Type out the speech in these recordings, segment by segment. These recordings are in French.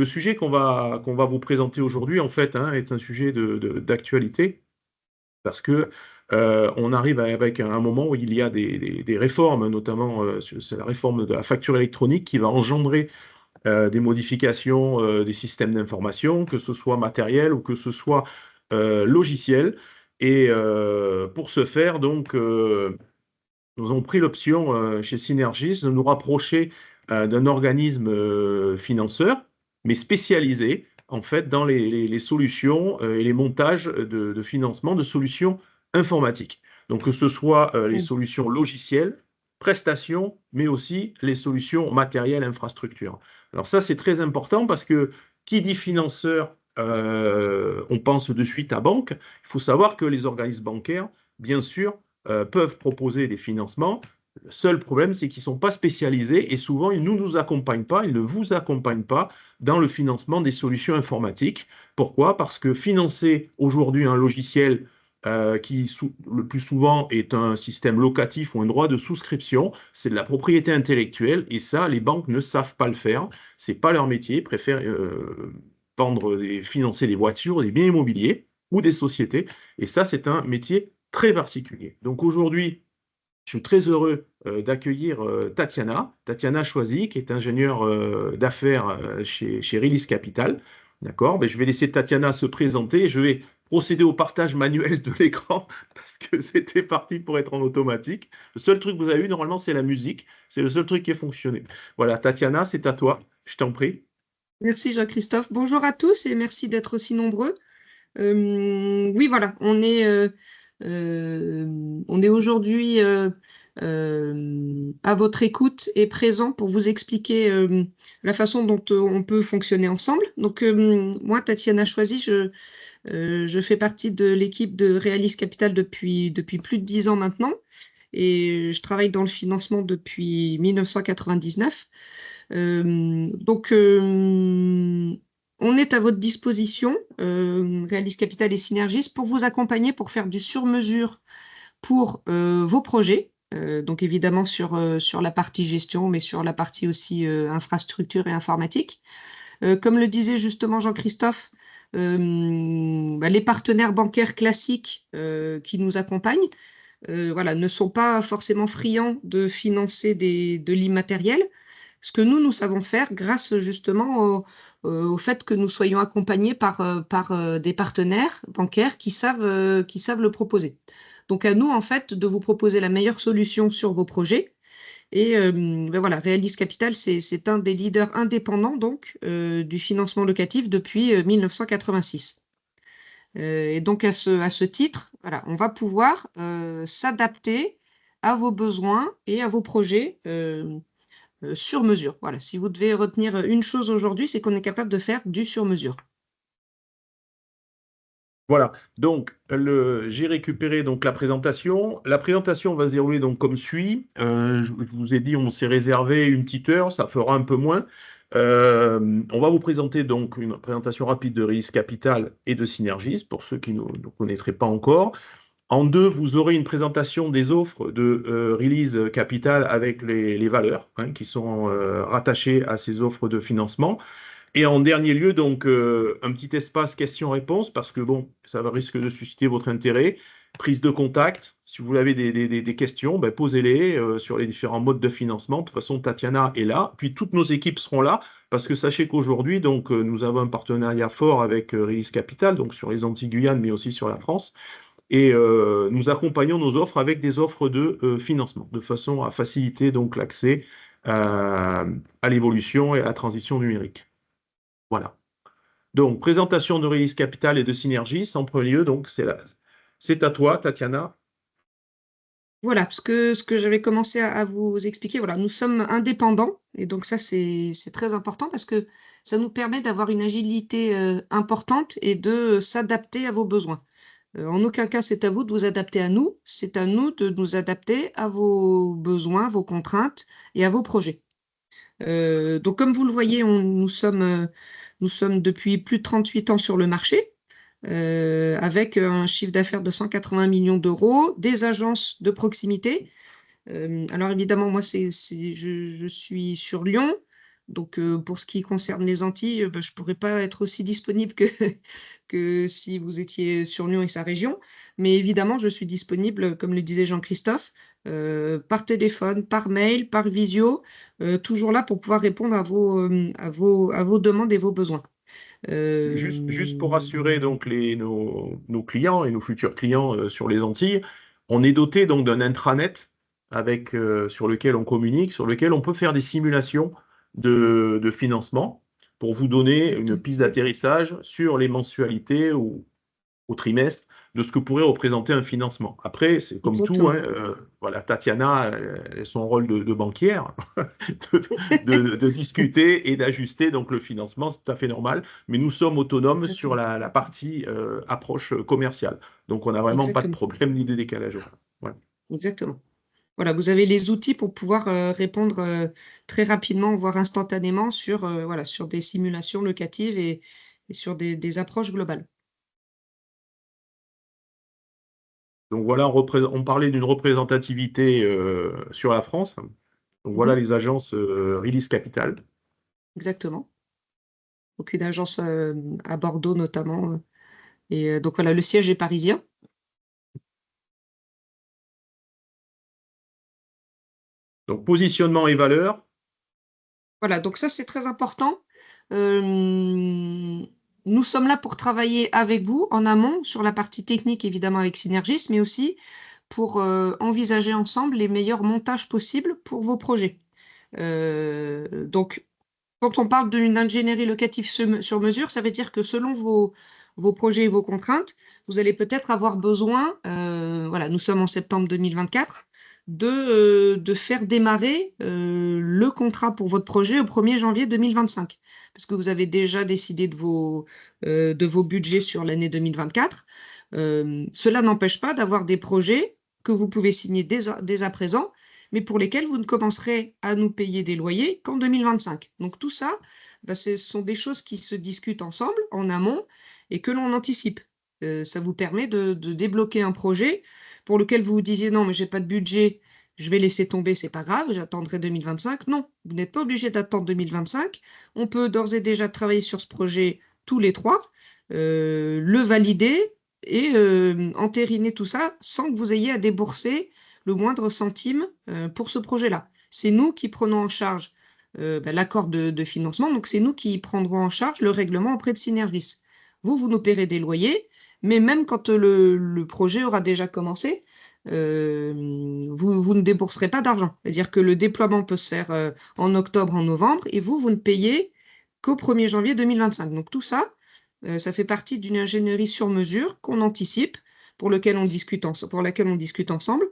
le sujet qu'on va vous présenter aujourd'hui, en fait, hein, est un sujet d'actualité parce que on arrive avec un moment où il y a des réformes, notamment c'est la réforme de la facture électronique qui va engendrer des modifications des systèmes d'information, que ce soit matériel ou que ce soit logiciel. Et pour ce faire, donc, nous avons pris l'option chez Synergis de nous rapprocher d'un organisme financeur, mais spécialisé en fait dans les solutions et les montages de financement de solutions informatiques. Donc que ce soit les solutions logicielles, prestations, mais aussi les solutions matérielles, infrastructures. Alors ça, c'est très important parce que qui dit financeur, on pense de suite à banque. Il faut savoir que les organismes bancaires, bien sûr, peuvent proposer des financements. Le seul problème, c'est qu'ils ne sont pas spécialisés et souvent, ils ne nous accompagnent pas, ils ne vous accompagnent pas dans le financement des solutions informatiques. Pourquoi? Parce que financer aujourd'hui un logiciel qui, le plus souvent, est un système locatif ou un droit de souscription, c'est de la propriété intellectuelle et ça, les banques ne savent pas le faire. Ce n'est pas leur métier, ils préfèrent vendre et financer des voitures, des biens immobiliers ou des sociétés. Et ça, c'est un métier très particulier. Donc aujourd'hui, je suis très heureux d'accueillir Tatiana Choisy, qui est ingénieure d'affaires chez Release Capital. D'accord? Ben, je vais laisser Tatiana se présenter. Je vais procéder au partage manuel de l'écran parce que c'était parti pour être en automatique. Le seul truc que vous avez eu, normalement, c'est la musique. C'est le seul truc qui a fonctionné. Voilà, Tatiana, c'est à toi. Je t'en prie. Merci Jean-Christophe. Bonjour à tous et merci d'être aussi nombreux. Oui, voilà, on est aujourd'hui à votre écoute et présent pour vous expliquer la façon dont on peut fonctionner ensemble. Donc, moi, Tatiana Choisy, je fais partie de l'équipe de Realis Capital depuis plus de 10 ans maintenant et je travaille dans le financement depuis 1999. Donc, on est à votre disposition, Realis Capital et Synergis, pour vous accompagner, pour faire du sur-mesure pour vos projets. Donc, évidemment, sur la partie gestion, mais sur la partie aussi infrastructure et informatique. Comme le disait justement Jean-Christophe, les partenaires bancaires classiques qui nous accompagnent voilà, ne sont pas forcément friands de financer de l'immatériel. Ce que nous savons faire grâce justement au fait que nous soyons accompagnés par des partenaires bancaires qui savent le proposer. Donc à nous, en fait, de vous proposer la meilleure solution sur vos projets. Et voilà, Realis Capital, c'est un des leaders indépendants donc du financement locatif depuis 1986. Et donc à ce titre, voilà, on va pouvoir s'adapter à vos besoins et à vos projets sur mesure. Voilà, si vous devez retenir une chose aujourd'hui, c'est qu'on est capable de faire du sur mesure. Voilà, donc j'ai récupéré donc la présentation. La présentation va se dérouler donc comme suit. Je vous ai dit, on s'est réservé une petite heure, ça fera un peu moins. On va vous présenter donc une présentation rapide de Release Capital et de Synergis pour ceux qui ne connaîtraient pas encore. En deux, vous aurez une présentation des offres de Release Capital avec les valeurs hein, qui sont rattachées à ces offres de financement. Et en dernier lieu, donc, un petit espace questions-réponses, parce que bon, ça risque de susciter votre intérêt. Prise de contact, si vous avez des questions, ben, posez-les sur les différents modes de financement. De toute façon, Tatiana est là, puis toutes nos équipes seront là, parce que sachez qu'aujourd'hui, donc, nous avons un partenariat fort avec Release Capital, donc sur les Antilles-Guyane, mais aussi sur la France. Et nous accompagnons nos offres avec des offres de financement, de façon à faciliter donc l'accès à l'évolution et à la transition numérique. Voilà. Donc, présentation de Release Capital et de Synergis. En premier lieu, donc, c'est à toi, Tatiana. Voilà, parce que ce que j'avais commencé à vous expliquer, voilà, nous sommes indépendants et donc ça, c'est très important parce que ça nous permet d'avoir une agilité importante et de s'adapter à vos besoins. En aucun cas, c'est à vous de vous adapter à nous, c'est à nous de nous adapter à vos besoins, vos contraintes et à vos projets. Donc comme vous le voyez, nous sommes depuis plus de 38 ans sur le marché, avec un chiffre d'affaires de 180 millions d'euros, des agences de proximité. Alors évidemment, moi, je suis sur Lyon, Donc, pour ce qui concerne les Antilles, bah, je pourrais pas être aussi disponible que que si vous étiez sur Lyon et sa région. Mais évidemment, je suis disponible, comme le disait Jean-Christophe, par téléphone, par mail, par visio, toujours là pour pouvoir répondre à vos demandes et vos besoins. Juste pour Hem, rassurer donc nos clients et nos futurs clients sur les Antilles, on est doté donc d'un intranet avec, sur lequel on communique, sur lequel on peut faire des simulations de financement pour vous donner une exactement, piste d'atterrissage sur les mensualités ou au trimestre de ce que pourrait représenter un financement. Après, c'est comme tout, hein, exactement, voilà, Tatiana a son rôle de banquière, de discuter et d'ajuster donc le financement, c'est tout à fait normal, mais nous sommes autonomes sur exactement, la partie approche commerciale. Donc on n'a vraiment pas de exactement, problème ni de décalage horaire. Ouais. exactement. Voilà, vous avez les outils pour pouvoir, répondre, très rapidement, voire instantanément sur, voilà, sur des simulations locatives et sur des approches globales. Donc voilà, on parlait d'une représentativité sur la France. Donc Mmh voilà mh. les agences Release Capital. Exactement. Donc une agence, à Bordeaux notamment, et donc voilà, le siège est parisien. Donc positionnement et valeur. Voilà, donc ça, c'est très important. Hem, Nous sommes là pour travailler avec vous en amont sur la partie technique, évidemment avec Synergis, mais aussi pour, envisager ensemble les meilleurs montages possibles pour vos projets. Donc quand on parle d'une ingénierie locative sur mesure, ça veut dire que selon vos projets et vos contraintes, vous allez peut-être avoir besoin, voilà, nous sommes en septembre 2024, de faire démarrer, le contrat pour votre projet au 1er janvier 2025. Parce que vous avez déjà décidé de vos budgets sur l'année 2024. Cela n'empêche pas d'avoir des projets que vous pouvez signer dès à présent, mais pour lesquels vous ne commencerez à nous payer des loyers qu'en 2025. Donc tout ça, bah, ce sont des choses qui se discutent ensemble, en amont, et que l'on anticipe. Ça vous permet de débloquer un projet pour lequel vous vous disiez: «Non, mais j'ai pas de budget, je vais laisser tomber, c'est pas grave, j'attendrai 2025». Non, vous n'êtes pas obligé d'attendre 2025. On peut d'ores et déjà travailler sur ce projet tous les 3, le valider et entériner tout ça sans que vous ayez à débourser le moindre centime, pour ce projet-là. C'est nous qui prenons en charge, bah, l'accord de financement, donc c'est nous qui prendrons en charge le règlement auprès de Synergis. Vous, vous nous paierez des loyers, mais même quand, le projet aura déjà commencé, vous ne débourserez pas d'argent. C'est-à-dire que le déploiement peut se faire, en octobre, en novembre et vous ne payez qu'au 1er janvier 2025. Donc tout ça, ça fait partie d'une ingénierie sur mesure qu'on anticipe, pour laquelle on discute ensemble.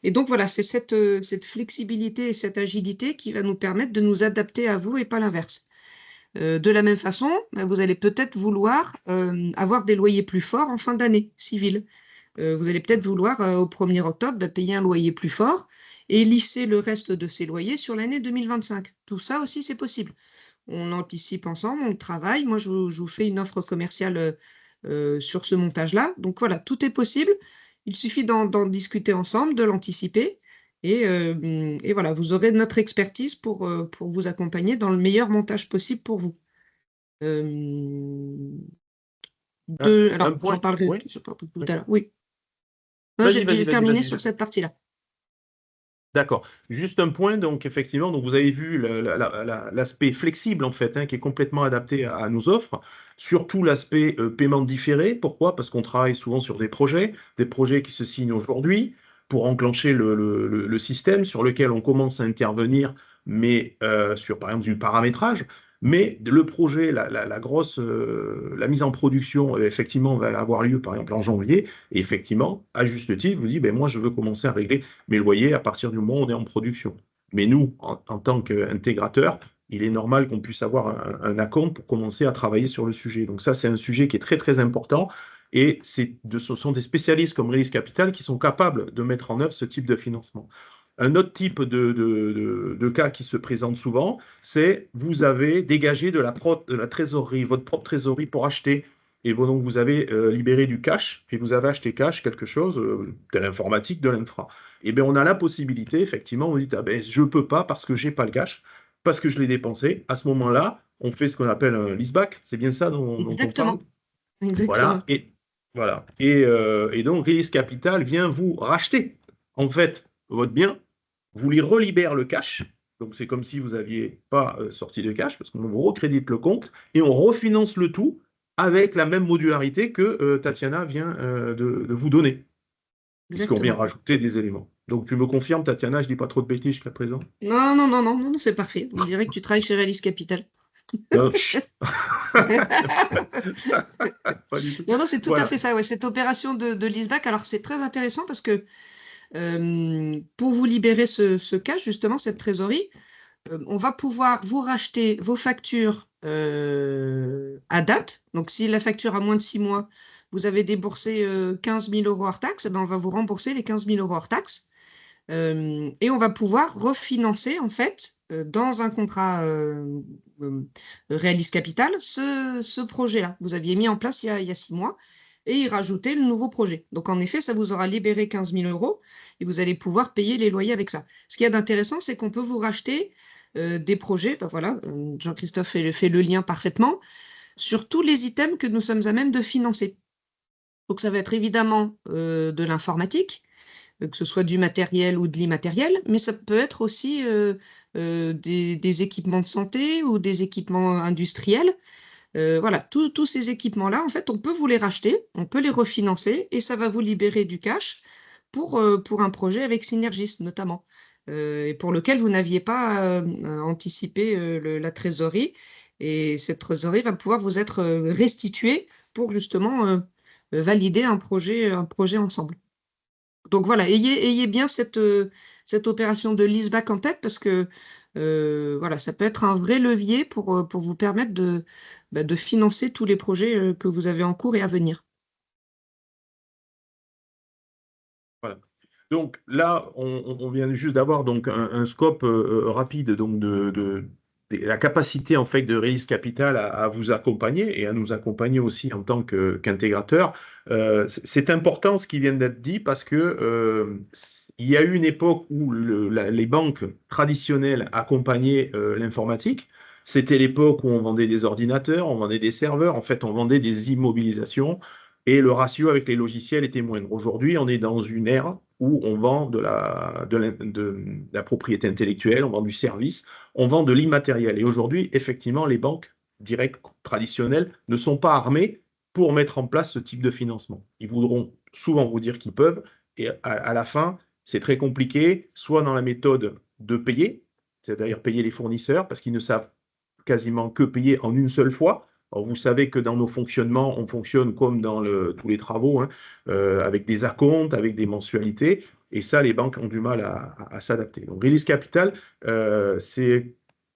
Et donc voilà, c'est cette flexibilité et cette agilité qui va nous permettre de nous adapter à vous et pas l'inverse. De la même façon, bah, vous allez peut-être vouloir, avoir des loyers plus forts en fin d'année civile. Vous allez peut-être vouloir, au 1er octobre, bah, payer un loyer plus fort et lisser le reste de ces loyers sur l'année 2025. Tout ça aussi, c'est possible. On anticipe ensemble, on travaille. Moi, je vous fais une offre commerciale, sur ce montage-là. Donc voilà, tout est possible. Il suffit d'en discuter ensemble, de l'anticiper et voilà, vous aurez notre expertise pour vous accompagner dans le meilleur montage possible pour vous. Hem, Un alors point, oui, j'en parlerai tout oui. à l'heure. Oui. Non, Vas-y, vas-y, j'ai vas-y, terminé vas-y. sur cette partie-là. D'accord. Juste un point, donc effectivement, donc vous avez vu l'aspect flexible en fait, hein, qui est complètement adapté à nos offres, surtout l'aspect paiement différé. Pourquoi? Parce qu'on travaille souvent sur des projets qui se signent aujourd'hui pour enclencher le système sur lequel on commence à intervenir, mais sur par exemple du paramétrage. Mais le projet, la mise en production, effectivement, va avoir lieu par exemple en janvier. Et effectivement, à juste titre, vous dites, ben moi, je veux commencer à régler mes loyers à partir du moment où on est en production. Mais nous, en tant qu'intégrateur, il est normal qu'on puisse avoir un acompte pour commencer à travailler sur le sujet. Donc ça, c'est un sujet qui est très, très important. Et ce sont des spécialistes comme Release Capital qui sont capables de mettre en œuvre ce type de financement. Un autre type de cas qui se présente souvent, c'est vous avez dégagé de la trésorerie, votre propre trésorerie pour acheter. Et donc vous avez libéré du cash, et vous avez acheté cash quelque chose, de l'informatique, de l'infra. Et bien on a la possibilité, effectivement, vous dites, ah ben, je ne peux pas parce que je n'ai pas le cash. parce que je l'ai dépensé. À ce moment-là, on fait ce qu'on appelle un leaseback. C'est bien ça dont on parle? Exactement, exactement. Voilà. Voilà. Et donc, Release Capital vient vous racheter, en fait, votre bien, vous lui relibère le cash. Donc, c'est comme si vous n'aviez pas sorti de cash, parce qu'on vous recrédite le compte, et on refinance le tout avec la même modularité que Tatiana vient de vous donner, puisqu'on vient Exactement. rajouter des éléments. Donc, tu me confirmes, Tatiana, je ne dis pas trop de bêtises jusqu'à présent? Non, non, non, non, non, c'est parfait. On dirait que tu travailles chez Realis Capital. Chut. Pas du tout. Non, non, c'est tout à Voilà. fait ça. Ouais, cette opération de leaseback, alors c'est très intéressant parce que pour vous libérer ce cash, justement, cette trésorerie, on va pouvoir vous racheter vos factures à date. Donc, si la facture a moins de 6 mois, vous avez déboursé 15 000 euros hors taxe, eh ben, on va vous rembourser les 15 000 euros hors taxe. Et on va pouvoir refinancer, en fait, dans un contrat Realis Capital, ce projet-là. Vous aviez mis en place il y a 6 mois et y rajouter le nouveau projet. Donc, en effet, ça vous aura libéré 15 000 euros et vous allez pouvoir payer les loyers avec ça. Ce qu'il y a d'intéressant, c'est qu'on peut vous racheter des projets, ben voilà, Jean-Christophe fait le lien parfaitement, sur tous les items que nous sommes à même de financer. Donc, ça va être évidemment de l'informatique, que ce soit du matériel ou de l'immatériel, mais ça peut être aussi des équipements de santé ou des équipements industriels. Voilà, tous ces équipements-là, en fait, on peut vous les racheter, on peut les refinancer et ça va vous libérer du cash pour un projet avec Synergis notamment, et pour lequel vous n'aviez pas anticipé la trésorerie. Et cette trésorerie va pouvoir vous être restituée pour justement valider un projet ensemble. Donc voilà, ayez bien cette opération de leaseback en tête parce que, voilà, ça peut être un vrai levier pour vous permettre de financer tous les projets, que vous avez en cours et à venir. Voilà. Donc là, on vient juste d'avoir donc un scope rapide donc de la capacité en fait de Release Capital à vous accompagner et à nous accompagner aussi en tant qu'intégrateur. C'est important ce qui vient d'être dit parce que il y a eu une époque où les banques traditionnelles accompagnaient l'informatique. C'était l'époque où on vendait des ordinateurs, on vendait des serveurs, en fait, on vendait des immobilisations et le ratio avec les logiciels était moindre. Aujourd'hui, on est dans une ère où on vend de la propriété intellectuelle, on vend du service, on vend de l'immatériel. Et aujourd'hui, effectivement, les banques directes traditionnelles ne sont pas armées pour mettre en place ce type de financement. Ils voudront souvent vous dire qu'ils peuvent, et à la fin, c'est très compliqué, soit dans la méthode de payer, c'est-à-dire payer les fournisseurs, parce qu'ils ne savent quasiment que payer en une seule fois. Alors, vous savez que dans nos fonctionnements, on fonctionne comme dans tous les travaux, hein, avec des acomptes, avec des mensualités, et ça, les banques ont du mal à s'adapter. Donc, Release Capital, c'est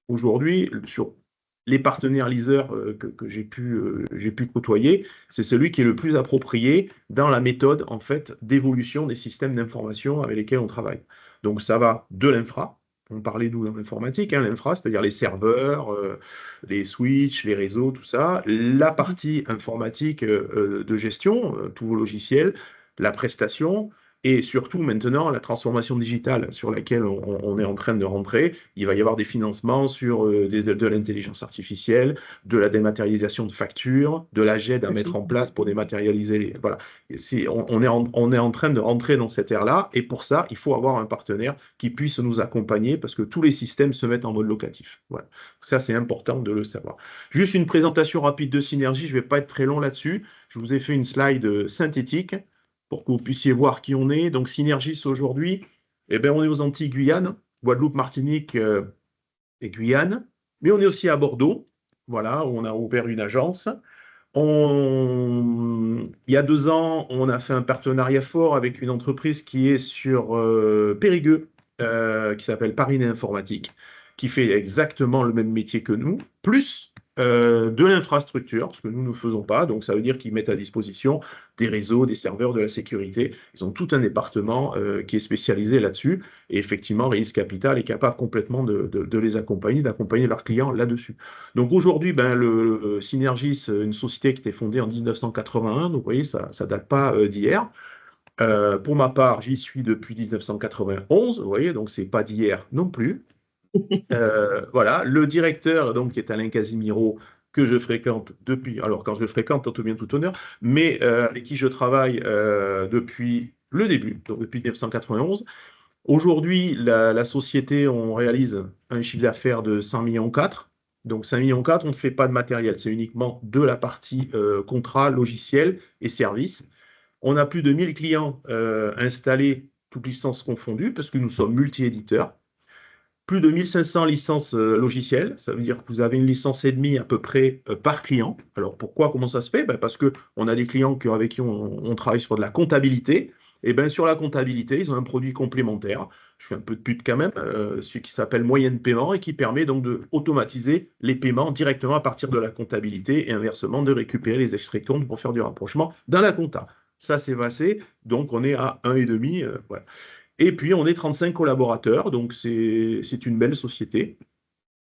aujourd'hui, sur les partenaires leasers que j'ai pu côtoyer, c'est celui qui est le plus approprié dans la méthode en fait d'évolution des systèmes d'information avec lesquels on travaille. Donc, ça va de l'infra. On parlait, nous, dans l'informatique, hein, l'infra, c'est-à-dire les serveurs, les switches, les réseaux, tout ça. La Mmh. partie informatique de gestion, tous vos logiciels, la prestation, et surtout maintenant la transformation digitale sur laquelle on est en train de rentrer. Il va y avoir des financements sur de l'intelligence artificielle, de la dématérialisation de factures, de la GED à Tout à mettre fait. en place pour dématérialiser. Voilà. On est en train de rentrer dans cette ère-là, et pour ça, il faut avoir un partenaire qui puisse nous accompagner parce que tous les systèmes se mettent en mode locatif. Voilà. Ça, c'est important de le savoir. Juste une présentation rapide de Synergie, je ne vais pas être très long là-dessus. Je vous ai fait une slide synthétique pour que vous puissiez voir qui on est. Donc, Synergis aujourd'hui, eh ben, on est aux Antilles Guyane, Guadeloupe, Martinique et Guyane, mais on est aussi à Bordeaux, voilà, où on a ouvert une agence. Il y a 2 ans, on a fait un partenariat fort avec une entreprise qui est sur Périgueux, qui s'appelle Parinet Informatique, qui fait exactement le même métier que nous, plus de l'infrastructure, ce que nous ne faisons pas. Donc, ça veut dire qu'ils mettent à disposition des réseaux, des serveurs, de la sécurité. Ils ont tout un département qui est spécialisé là-dessus. Et effectivement, Release Capital est capable complètement de les accompagner, d'accompagner leurs clients là-dessus. Donc aujourd'hui, ben, le Synergis, une société qui était fondée en 1981, donc vous voyez, ça ne date pas d'hier. Pour ma part, j'y suis depuis 1991, vous voyez, donc c'est pas d'hier non plus. Voilà, le directeur, donc, qui est Alain Casimiro, que je fréquente depuis, alors quand je le fréquente, tout bien tout honneur, mais avec qui je travaille depuis le début, donc depuis 1991. Aujourd'hui, la société, on réalise un chiffre d'affaires de 100 millions 4. Donc 5 millions 4, on ne fait pas de matériel, c'est uniquement de la partie contrat, logiciel et services. On a plus de 1000 clients installés, toutes licences confondues, parce que nous sommes multi-éditeurs. Plus de 1500 licences logicielles, ça veut dire que vous avez une licence et demie à peu près par client. Alors pourquoi, comment ça se fait? Ben, parce qu'on a des clients avec qui on travaille sur de la comptabilité. Et bien sur la comptabilité, ils ont un produit complémentaire. Je fais un peu de pub quand même, celui qui s'appelle moyen de paiement et qui permet donc d'automatiser les paiements directement à partir de la comptabilité et inversement de récupérer les extraits de compte pour faire du rapprochement dans la compta. Ça, c'est passé, donc on est à 1,5. Voilà. Et puis, on est 35 collaborateurs, donc c'est une belle société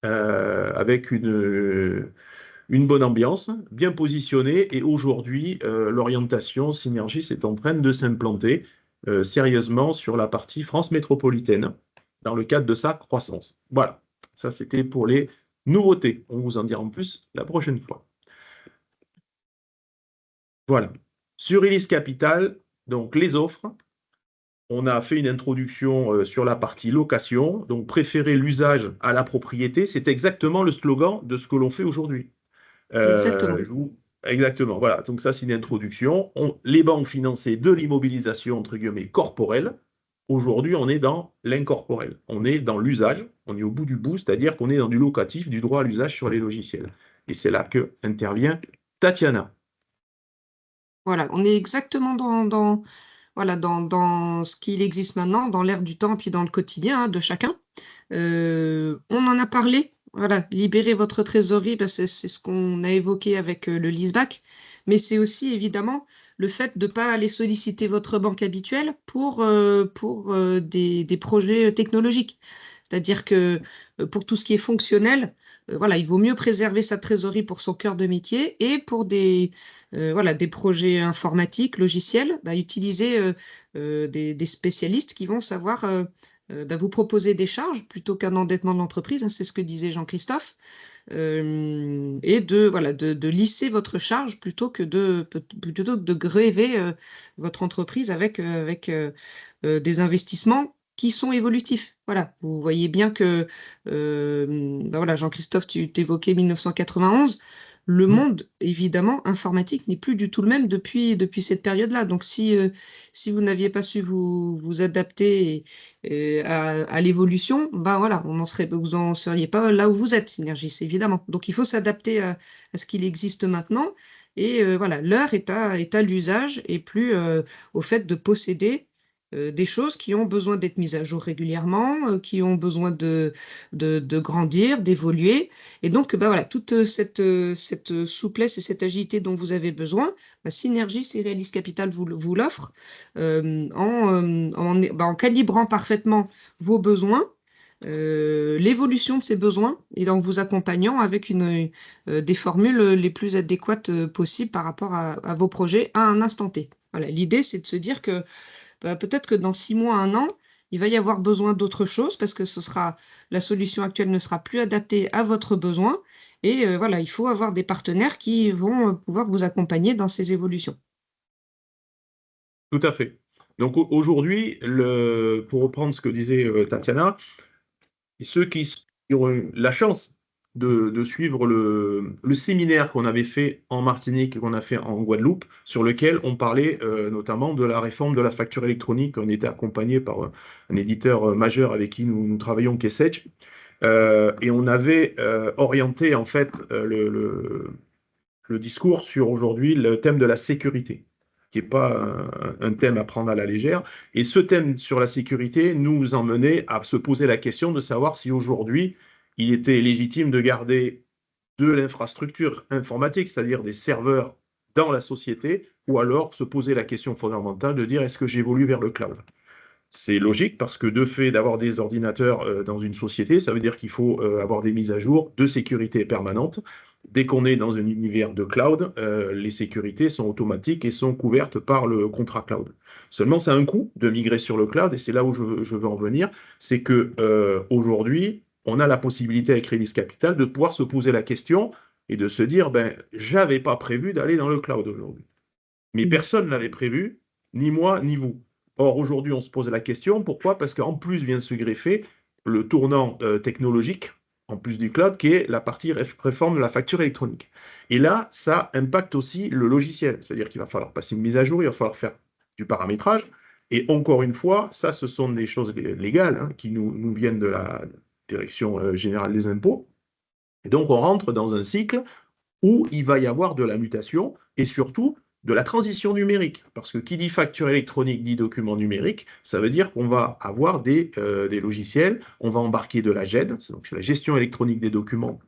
avec une bonne ambiance, bien positionnée. Et aujourd'hui, l'orientation Synergie est en train de s'implanter sérieusement sur la partie France métropolitaine dans le cadre de sa croissance. Voilà, ça c'était pour les nouveautés. On vous en dira en plus la prochaine fois. Voilà. Sur Elise Capital, donc les offres. On a fait une introduction sur la partie location, donc préférer l'usage à la propriété, c'est exactement le slogan de ce que l'on fait aujourd'hui. Exactement. Exactement, voilà, donc ça c'est une introduction. Les banques finançaient de l'immobilisation, entre guillemets, corporelle. Aujourd'hui, on est dans l'incorporel, on est dans l'usage, on est au bout du bout, c'est-à-dire qu'on est dans du locatif, du droit à l'usage sur les logiciels. Et c'est là que intervient Tatiana. Voilà, on est exactement voilà, dans ce qu'il existe maintenant, dans l'ère du temps, puis dans le quotidien hein, de chacun. On en a parlé, voilà, libérer votre trésorerie, bah, c'est ce qu'on a évoqué avec le leaseback, mais c'est aussi évidemment le fait de ne pas aller solliciter votre banque habituelle pour des projets technologiques. C'est-à-dire que pour tout ce qui est fonctionnel, voilà, il vaut mieux préserver sa trésorerie pour son cœur de métier et pour voilà, des projets informatiques, logiciels, bah, utiliser des spécialistes qui vont savoir bah, vous proposer des charges plutôt qu'un endettement de l'entreprise, hein, c'est ce que disait Jean-Christophe, et voilà, de lisser votre charge plutôt que de gréver votre entreprise avec des investissements qui sont évolutifs. Voilà, vous voyez bien que, bah voilà, Jean-Christophe, tu t'évoquais 1991. Le monde, évidemment, informatique n'est plus du tout le même depuis cette période-là. Donc, si vous n'aviez pas su vous adapter à l'évolution, bah voilà, vous en seriez pas là où vous êtes, Synergis, évidemment. Donc, il faut s'adapter à ce qu'il existe maintenant. Et voilà, l'heure est à l'usage et plus au fait de posséder des choses qui ont besoin d'être mises à jour régulièrement, qui ont besoin de grandir, d'évoluer. Et donc, bah voilà, toute cette souplesse et cette agilité dont vous avez besoin, bah, Synergis et Realis Capital vous l'offrent en calibrant parfaitement vos besoins, l'évolution de ces besoins et en vous accompagnant avec des formules les plus adéquates possibles par rapport à vos projets à un instant T. Voilà, l'idée, c'est de se dire que bah, peut-être que dans 6 mois, 1 an, il va y avoir besoin d'autre chose parce que la solution actuelle ne sera plus adaptée à votre besoin. Et voilà, il faut avoir des partenaires qui vont pouvoir vous accompagner dans ces évolutions. Tout à fait. Donc aujourd'hui, pour reprendre ce que disait Tatiana, et ceux qui ont eu la chance de suivre le séminaire qu'on avait fait en Martinique et qu'on a fait en Guadeloupe, sur lequel on parlait notamment de la réforme de la facture électronique. On était accompagné par un éditeur majeur avec qui nous travaillons, qui est Sage, et on avait orienté en fait le discours sur aujourd'hui le thème de la sécurité, qui n'est pas un thème à prendre à la légère. Et ce thème sur la sécurité nous emmenait à se poser la question de savoir si aujourd'hui il était légitime de garder de l'infrastructure informatique, c'est-à-dire des serveurs dans la société, ou alors se poser la question fondamentale de dire est-ce que j'évolue vers le cloud? C'est logique parce que de fait d'avoir des ordinateurs dans une société, ça veut dire qu'il faut avoir des mises à jour de sécurité permanentes. Dès qu'on est dans un univers de cloud, les sécurités sont automatiques et sont couvertes par le contrat cloud. Seulement, c'est un coût de migrer sur le cloud et c'est là où je veux en venir. C'est que aujourd'hui, on a la possibilité avec Release Capital de pouvoir se poser la question et de se dire, ben, j'avais pas prévu d'aller dans le cloud aujourd'hui. Mais personne ne l'avait prévu, ni moi, ni vous. Or, aujourd'hui, on se pose la question, pourquoi? Parce qu'en plus vient de se greffer le tournant technologique, en plus du cloud, qui est la partie réforme de la facture électronique. Et là, ça impacte aussi le logiciel, c'est-à-dire qu'il va falloir passer une mise à jour, il va falloir faire du paramétrage. Et encore une fois, ça, ce sont des choses légales hein, qui nous viennent de la Direction générale des impôts. Et donc, on rentre dans un cycle où il va y avoir de la mutation et surtout de la transition numérique. Parce que qui dit facture électronique dit document numérique, ça veut dire qu'on va avoir des logiciels, on va embarquer de la GED, donc la gestion électronique des documents,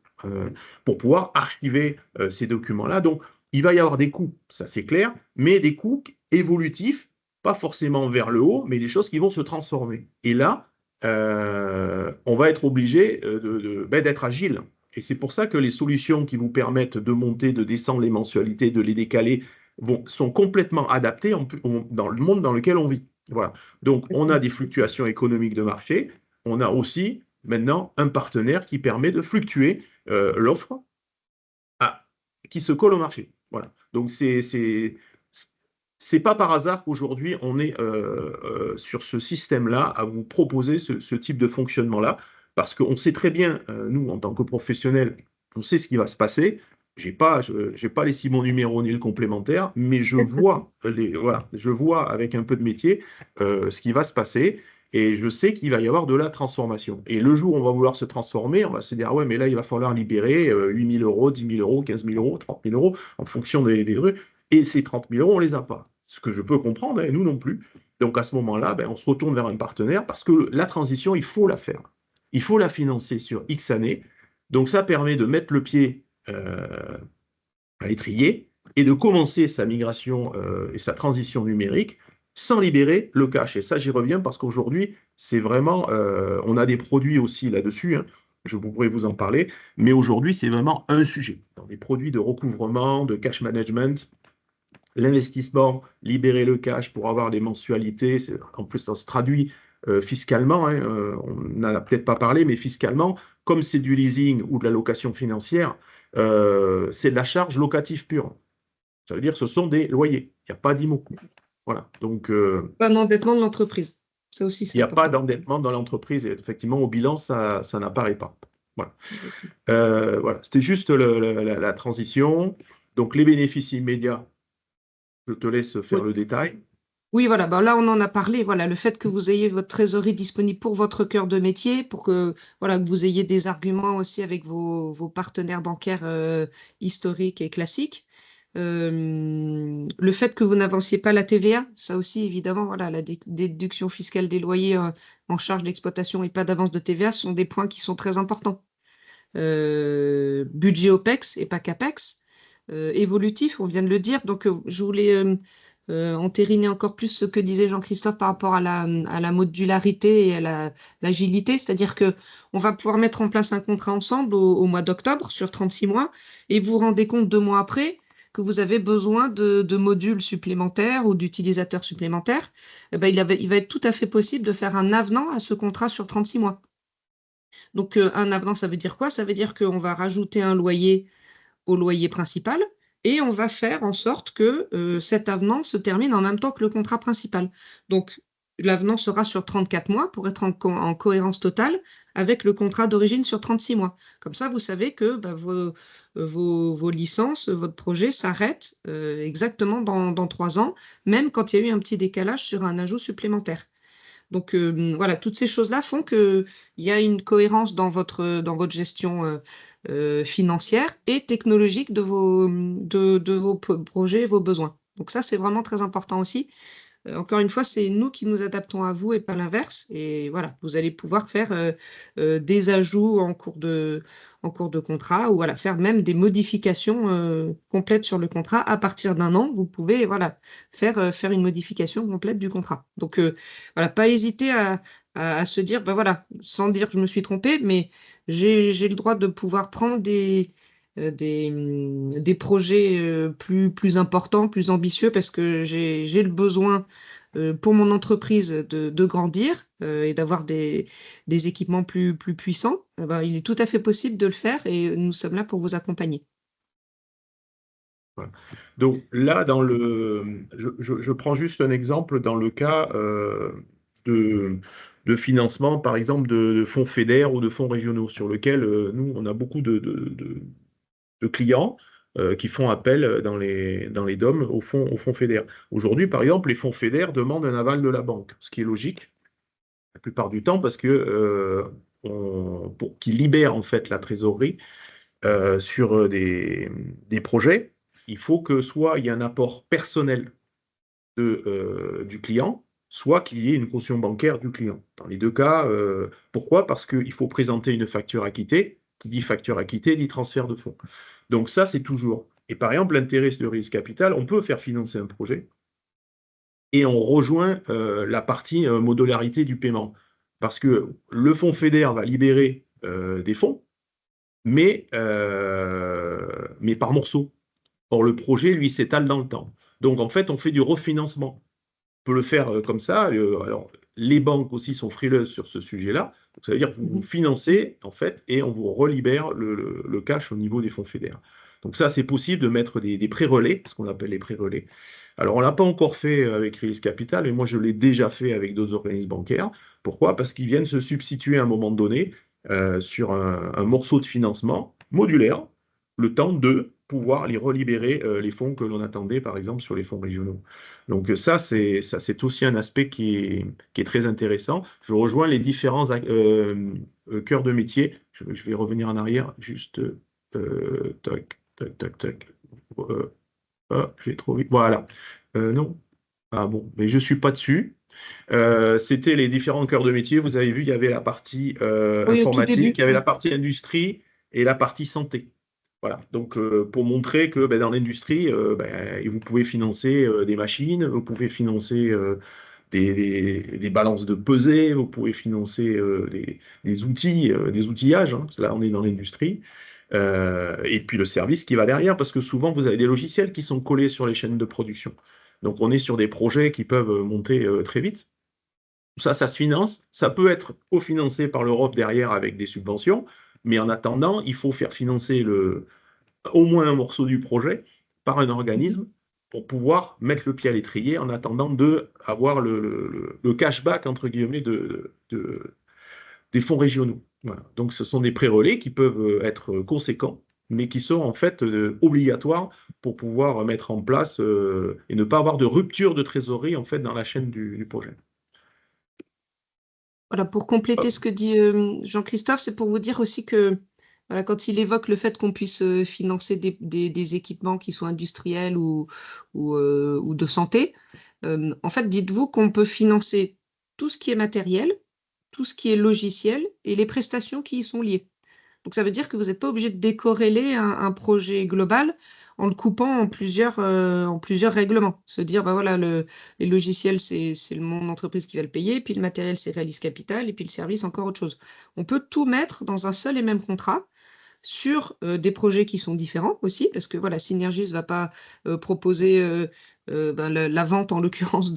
pour pouvoir archiver ces documents-là. Donc, il va y avoir des coûts, ça c'est clair, mais des coûts évolutifs, pas forcément vers le haut, mais des choses qui vont se transformer. Et là, on va être obligé d'être agile. Et c'est pour ça que les solutions qui vous permettent de monter, de descendre les mensualités, de les décaler, sont complètement adaptées dans le monde dans lequel on vit. Voilà. Donc, on a des fluctuations économiques de marché. On a aussi maintenant un partenaire qui permet de fluctuer l'offre qui se colle au marché. Voilà. Donc, c'est pas par hasard qu'aujourd'hui, on est sur ce système-là à vous proposer ce type de fonctionnement-là, parce qu'on sait très bien, nous, en tant que professionnels, on sait ce qui va se passer. J'ai pas les 6 bons numéros ni le complémentaire, mais je vois avec un peu de métier ce qui va se passer. Et je sais qu'il va y avoir de la transformation. Et le jour où on va vouloir se transformer, on va se dire, ah ouais, mais là, il va falloir libérer 8 000 euros, 10 000 euros, 15 000 euros, 30 000 euros, en fonction des trucs. Et ces 30 000 euros, on ne les a pas. Ce que je peux comprendre, et nous non plus. Donc à ce moment-là, ben, on se retourne vers un partenaire parce que la transition, il faut la faire. Il faut la financer sur X années. Donc ça permet de mettre le pied à l'étrier et de commencer sa migration et sa transition numérique sans libérer le cash. Et ça, j'y reviens parce qu'aujourd'hui, c'est vraiment, on a des produits aussi là-dessus, hein, je pourrais vous en parler, mais aujourd'hui, c'est vraiment un sujet. Dans des produits de recouvrement, de cash management, l'investissement, libérer le cash pour avoir des mensualités, en plus ça se traduit fiscalement, hein, on n'en a peut-être pas parlé, mais fiscalement, comme c'est du leasing ou de la location financière, c'est de la charge locative pure. Ça veut dire que ce sont des loyers, il n'y a pas d'IMO. Voilà, donc Pas d'endettement de l'entreprise. Ça aussi, il c'est n'y a pas important. d'endettement dans l'entreprise et effectivement au bilan, ça n'apparaît pas. Voilà. Exactement. Voilà. C'était juste la transition. Donc les bénéfices immédiats, je te laisse faire Oui. le détail. Oui, voilà, bah, là, on en a parlé, voilà, le fait que vous ayez votre trésorerie disponible pour votre cœur de métier, pour que, voilà, que vous ayez des arguments aussi avec vos partenaires bancaires historiques et classiques. Le fait que vous n'avanciez pas la TVA, ça aussi, évidemment, voilà, la déduction fiscale des loyers en charge d'exploitation et pas d'avance de TVA sont des points qui sont très importants. Budget OPEX et pas CAPEX. Évolutif, on vient de le dire, donc je voulais entériner encore plus ce que disait Jean-Christophe par rapport à la modularité et à l'agilité, c'est-à-dire que on va pouvoir mettre en place un contrat ensemble au mois d'octobre sur 36 mois et vous vous rendez compte 2 mois après que vous avez besoin de modules supplémentaires ou d'utilisateurs supplémentaires, eh ben, il va être tout à fait possible de faire un avenant à ce contrat sur 36 mois. Donc un avenant, ça veut dire quoi? Ça veut dire qu'on va rajouter un loyer au loyer principal et on va faire en sorte que, cet avenant se termine en même temps que le contrat principal. Donc l'avenant sera sur 34 mois pour être en cohérence totale avec le contrat d'origine sur 36 mois. Comme ça, vous savez que, bah, vos licences, votre projet s'arrête, exactement dans 3 ans, même quand il y a eu un petit décalage sur un ajout supplémentaire. Donc voilà, toutes ces choses-là font qu'il y a une cohérence dans votre gestion, financière et technologique de vos projets et vos besoins. Donc ça, c'est vraiment très important aussi. Encore une fois, c'est nous qui nous adaptons à vous et pas l'inverse et voilà, vous allez pouvoir faire, des ajouts en cours de contrat ou voilà, faire même des modifications, complètes sur le contrat. À partir d'1 an, vous pouvez voilà, faire une modification complète du contrat. Donc voilà, pas hésiter à se dire: «Bah, voilà», sans dire que je me suis trompé, mais j'ai le droit de pouvoir prendre des projets, plus importants, plus ambitieux parce que j'ai le besoin, pour mon entreprise de grandir et d'avoir des équipements plus puissants, ben, il est tout à fait possible de le faire et nous sommes là pour vous accompagner. Voilà. Donc là, je prends juste un exemple dans le cas de, de financement, par exemple, de fonds FEDER ou de fonds régionaux, sur lequel nous, on a beaucoup de clients qui font appel dans les DOM au fonds FEDER. Aujourd'hui, par exemple, les fonds FEDER demandent un aval de la banque, ce qui est logique la plupart du temps parce que pour qu'ils libèrent en fait la trésorerie sur des projets, il faut que soit il y ait un apport personnel du client, soit qu'il y ait une caution bancaire du client. Dans les deux cas, pourquoi? Parce qu'il faut présenter une facture acquittée. Qui dit facture acquittée dit transfert de fonds. Donc ça, c'est toujours. Et par exemple, l'intérêt de risque capital, on peut faire financer un projet et on rejoint la partie modularité du paiement. Parce que le fonds FEDER va libérer des fonds, mais par morceaux. Or, le projet, lui, s'étale dans le temps. Donc, en fait, on fait du refinancement. On peut le faire comme ça. Alors, les banques aussi sont frileuses sur ce sujet-là. Donc, ça veut dire que vous vous Mmh. financez, en fait, et on vous relibère le cash au niveau des fonds fédéraux. Donc, ça, c'est possible de mettre des pré-relais, ce qu'on appelle les pré-relais. Alors, on ne l'a pas encore fait avec Release Capital, et moi, je l'ai déjà fait avec d'autres organismes bancaires. Pourquoi? Parce qu'ils viennent se substituer à un moment donné sur un morceau de financement modulaire, le temps de pouvoir les relibérer les fonds que l'on attendait, par exemple, sur les fonds régionaux. Donc c'est aussi un aspect qui est très intéressant. Je rejoins les différents cœurs de métier. Je vais revenir en arrière, juste tac, tac, tac, tac. Je vais trop vite. Voilà. Non. Ah bon, mais je ne suis pas dessus. C'était les différents cœurs de métier. Vous avez vu, il y avait la partie Oui, au tout informatique, début, il y avait la oui. partie industrie et la partie santé. Voilà, donc pour montrer que ben, dans l'industrie, vous pouvez financer des machines, vous pouvez financer des balances de pesée, vous pouvez financer des outils, des outillages. Hein. Là, on est dans l'industrie. Et puis le service qui va derrière, parce que souvent, vous avez des logiciels qui sont collés sur les chaînes de production. Donc, on est sur des projets qui peuvent monter très vite. Ça se finance. Ça peut être cofinancé par l'Europe derrière avec des subventions, mais en attendant, il faut faire financer au moins un morceau du projet par un Mmh. organisme pour pouvoir mettre le pied à l'étrier en attendant d'avoir le cashback, entre guillemets, des fonds régionaux. Voilà. Donc, ce sont des pré-relais qui peuvent être conséquents, mais qui sont en fait obligatoires pour pouvoir mettre en place et ne pas avoir de rupture de trésorerie en fait dans la chaîne du projet. Voilà, pour compléter ce que dit, Jean-Christophe, c'est pour vous dire aussi que, voilà, quand il évoque le fait qu'on puisse, financer des équipements qui soient industriels ou de santé, en fait, dites-vous qu'on peut financer tout ce qui est matériel, tout ce qui est logiciel et les prestations qui y sont liées. Donc ça veut dire que vous n'êtes pas obligé de décorréler un projet global en le coupant en plusieurs règlements. Se dire: «Bah, voilà, les logiciels, c'est mon entreprise qui va le payer, puis le matériel, c'est Realis Capital et puis le service, encore autre chose». On peut tout mettre dans un seul et même contrat sur, des projets qui sont différents aussi, parce que voilà, Synergis va pas, proposer, ben, la vente en l'occurrence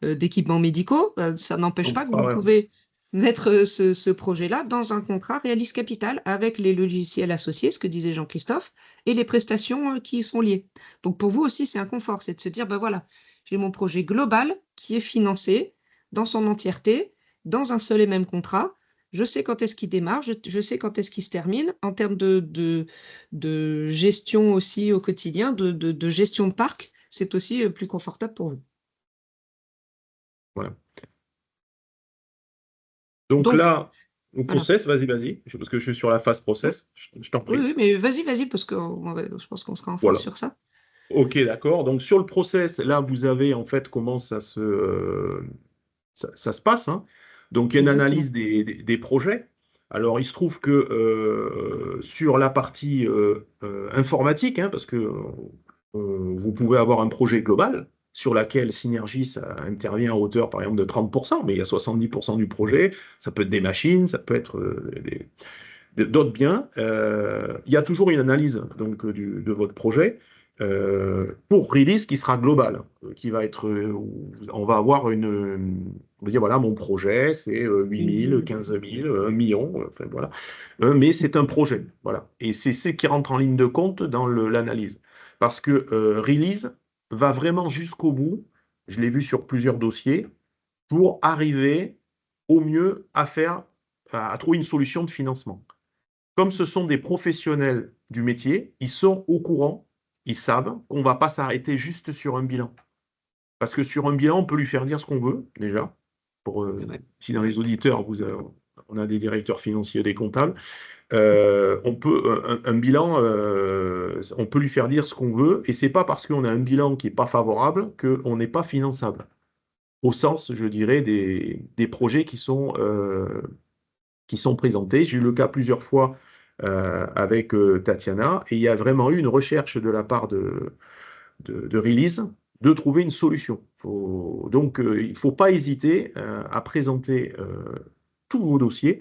d'équipements médicaux. Ça n'empêche Donc, pas que vous pouvez mettre, ce projet-là dans un contrat Realis Capital avec les logiciels associés, ce que disait Jean-Christophe, et les prestations, qui y sont liées. Donc pour vous aussi, c'est un confort, c'est de se dire: «Bah, voilà, j'ai mon projet global qui est financé dans son entièreté, dans un seul et même contrat. Je sais quand est-ce qu'il démarre, je sais quand est-ce qu'il se termine. En termes de gestion aussi au quotidien, de gestion de parc, c'est aussi, plus confortable pour vous. voilà. Donc Donc là, au voilà. process, vas-y, parce que je suis sur la phase Mmh. process, je t'en Oui, prie. oui, mais vas-y parce qu'on va je pense qu'on sera en phase Voilà. sur ça. Ok, d'accord. Donc sur le process, là, vous avez en fait comment ça se passe. Hein. Donc il y a une Exactement. analyse des projets. Alors il se trouve que sur la partie informatique, hein, parce que vous pouvez avoir un projet global sur laquelle Synergie ça intervient à hauteur par exemple de 30%, mais il y a 70% du projet, ça peut être des machines, ça peut être d'autres biens. Il y a toujours une analyse donc, de votre projet pour release qui sera global, qui va être, on va avoir on va dire voilà, mon projet, c'est 8 000, 15 000, 1 million, enfin voilà. Mais c'est un projet, voilà. Et c'est ce qui rentre en ligne de compte dans l'analyse. Parce que release va vraiment jusqu'au bout, je l'ai vu sur plusieurs dossiers, pour arriver au mieux à trouver une solution de financement. Comme ce sont des professionnels du métier, ils sont au courant, ils savent qu'on ne va pas s'arrêter juste sur un bilan. Parce que sur un bilan, on peut lui faire dire ce qu'on veut, déjà. Si dans les auditeurs, on a des directeurs financiers, des comptables, un bilan, on peut lui faire dire ce qu'on veut, et c'est pas parce qu'on a un bilan qui n'est pas favorable qu'on n'est pas finançable. Au sens, je dirais, des projets qui sont présentés. J'ai eu le cas plusieurs fois avec Tatiana, et il y a vraiment eu une recherche de la part de Release de trouver une solution. Donc, il ne faut pas hésiter à présenter tous vos dossiers.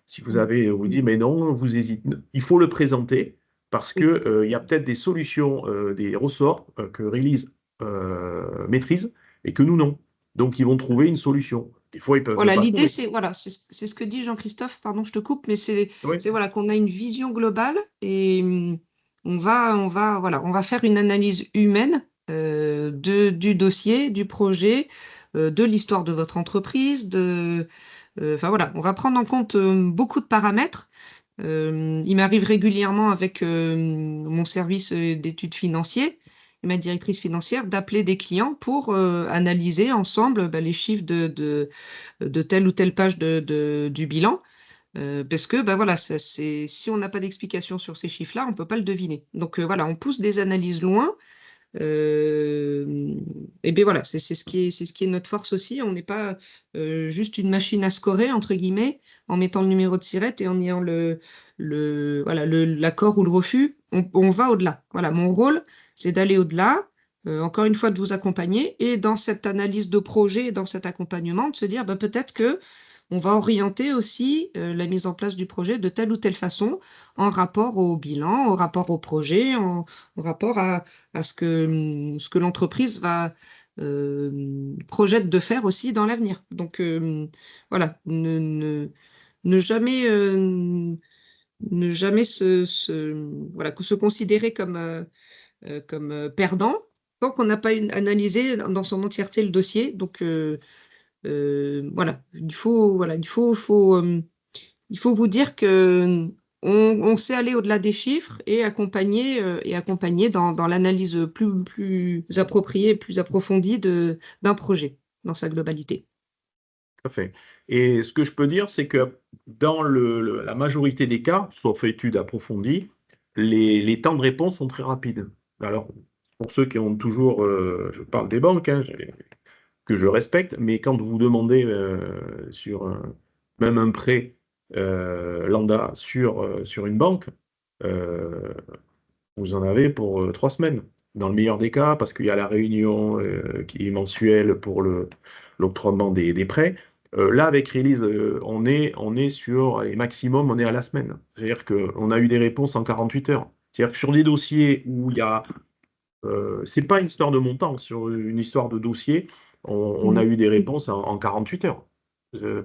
Si vous dites, mais non, vous hésitez, il faut le présenter parce qu'il y a peut-être des solutions, des ressorts que Release maîtrise et que nous, non. Donc, ils vont trouver une solution. Des fois, ils ne peuvent Voilà, pas l'idée, trouver. c'est ce que dit Jean-Christophe, pardon, je te coupe, mais c'est Oui, voilà, qu'on a une vision globale et on va faire une analyse humaine du dossier, du projet, de l'histoire de votre entreprise, enfin voilà, on va prendre en compte beaucoup de paramètres. Il m'arrive régulièrement avec mon service d'études financières et ma directrice financière d'appeler des clients pour analyser ensemble les chiffres de telle ou telle page du bilan. Parce que voilà, si on n'a pas d'explication sur ces chiffres-là, on ne peut pas le deviner. Donc voilà, on pousse des analyses loin. Et bien voilà, c'est ce qui est notre force aussi. On n'est pas juste une machine à scorer, entre guillemets, en mettant le numéro de sirette et en ayant voilà, l'accord ou le refus. On va au-delà. Voilà, mon rôle, c'est d'aller au-delà, encore une fois, de vous accompagner et dans cette analyse de projet, dans cet accompagnement, de se dire peut-être que on va orienter aussi la mise en place du projet de telle ou telle façon en rapport au bilan, au rapport au projet, en rapport à ce que l'entreprise projette de faire aussi dans l'avenir. Donc voilà, ne jamais, ne jamais voilà, se considérer comme perdant tant qu'on n'a pas analysé dans son entièreté le dossier. Donc voilà, il faut vous dire que on sait aller au-delà des chiffres et accompagner dans l'analyse plus appropriée, plus approfondie d'un projet dans sa globalité. tout à fait. Et ce que je peux dire, c'est que dans la majorité des cas, sauf études approfondies, les temps de réponse sont très rapides. Alors, pour ceux qui ont toujours, je parle des banques, hein, que je respecte, mais quand vous demandez même un prêt lambda sur une banque, euh, vous en avez pour 3 semaines, dans le meilleur des cas, parce qu'il y a la réunion qui est mensuelle pour l'octroiement des prêts. Là, avec Release, on est sur les maximum, on est à la semaine. C'est-à-dire qu'on a eu des réponses en 48 heures. C'est-à-dire que sur des dossiers où il y a c'est pas une histoire de montant, sur une histoire de dossier, on a Mhm. eu des réponses en 48 heures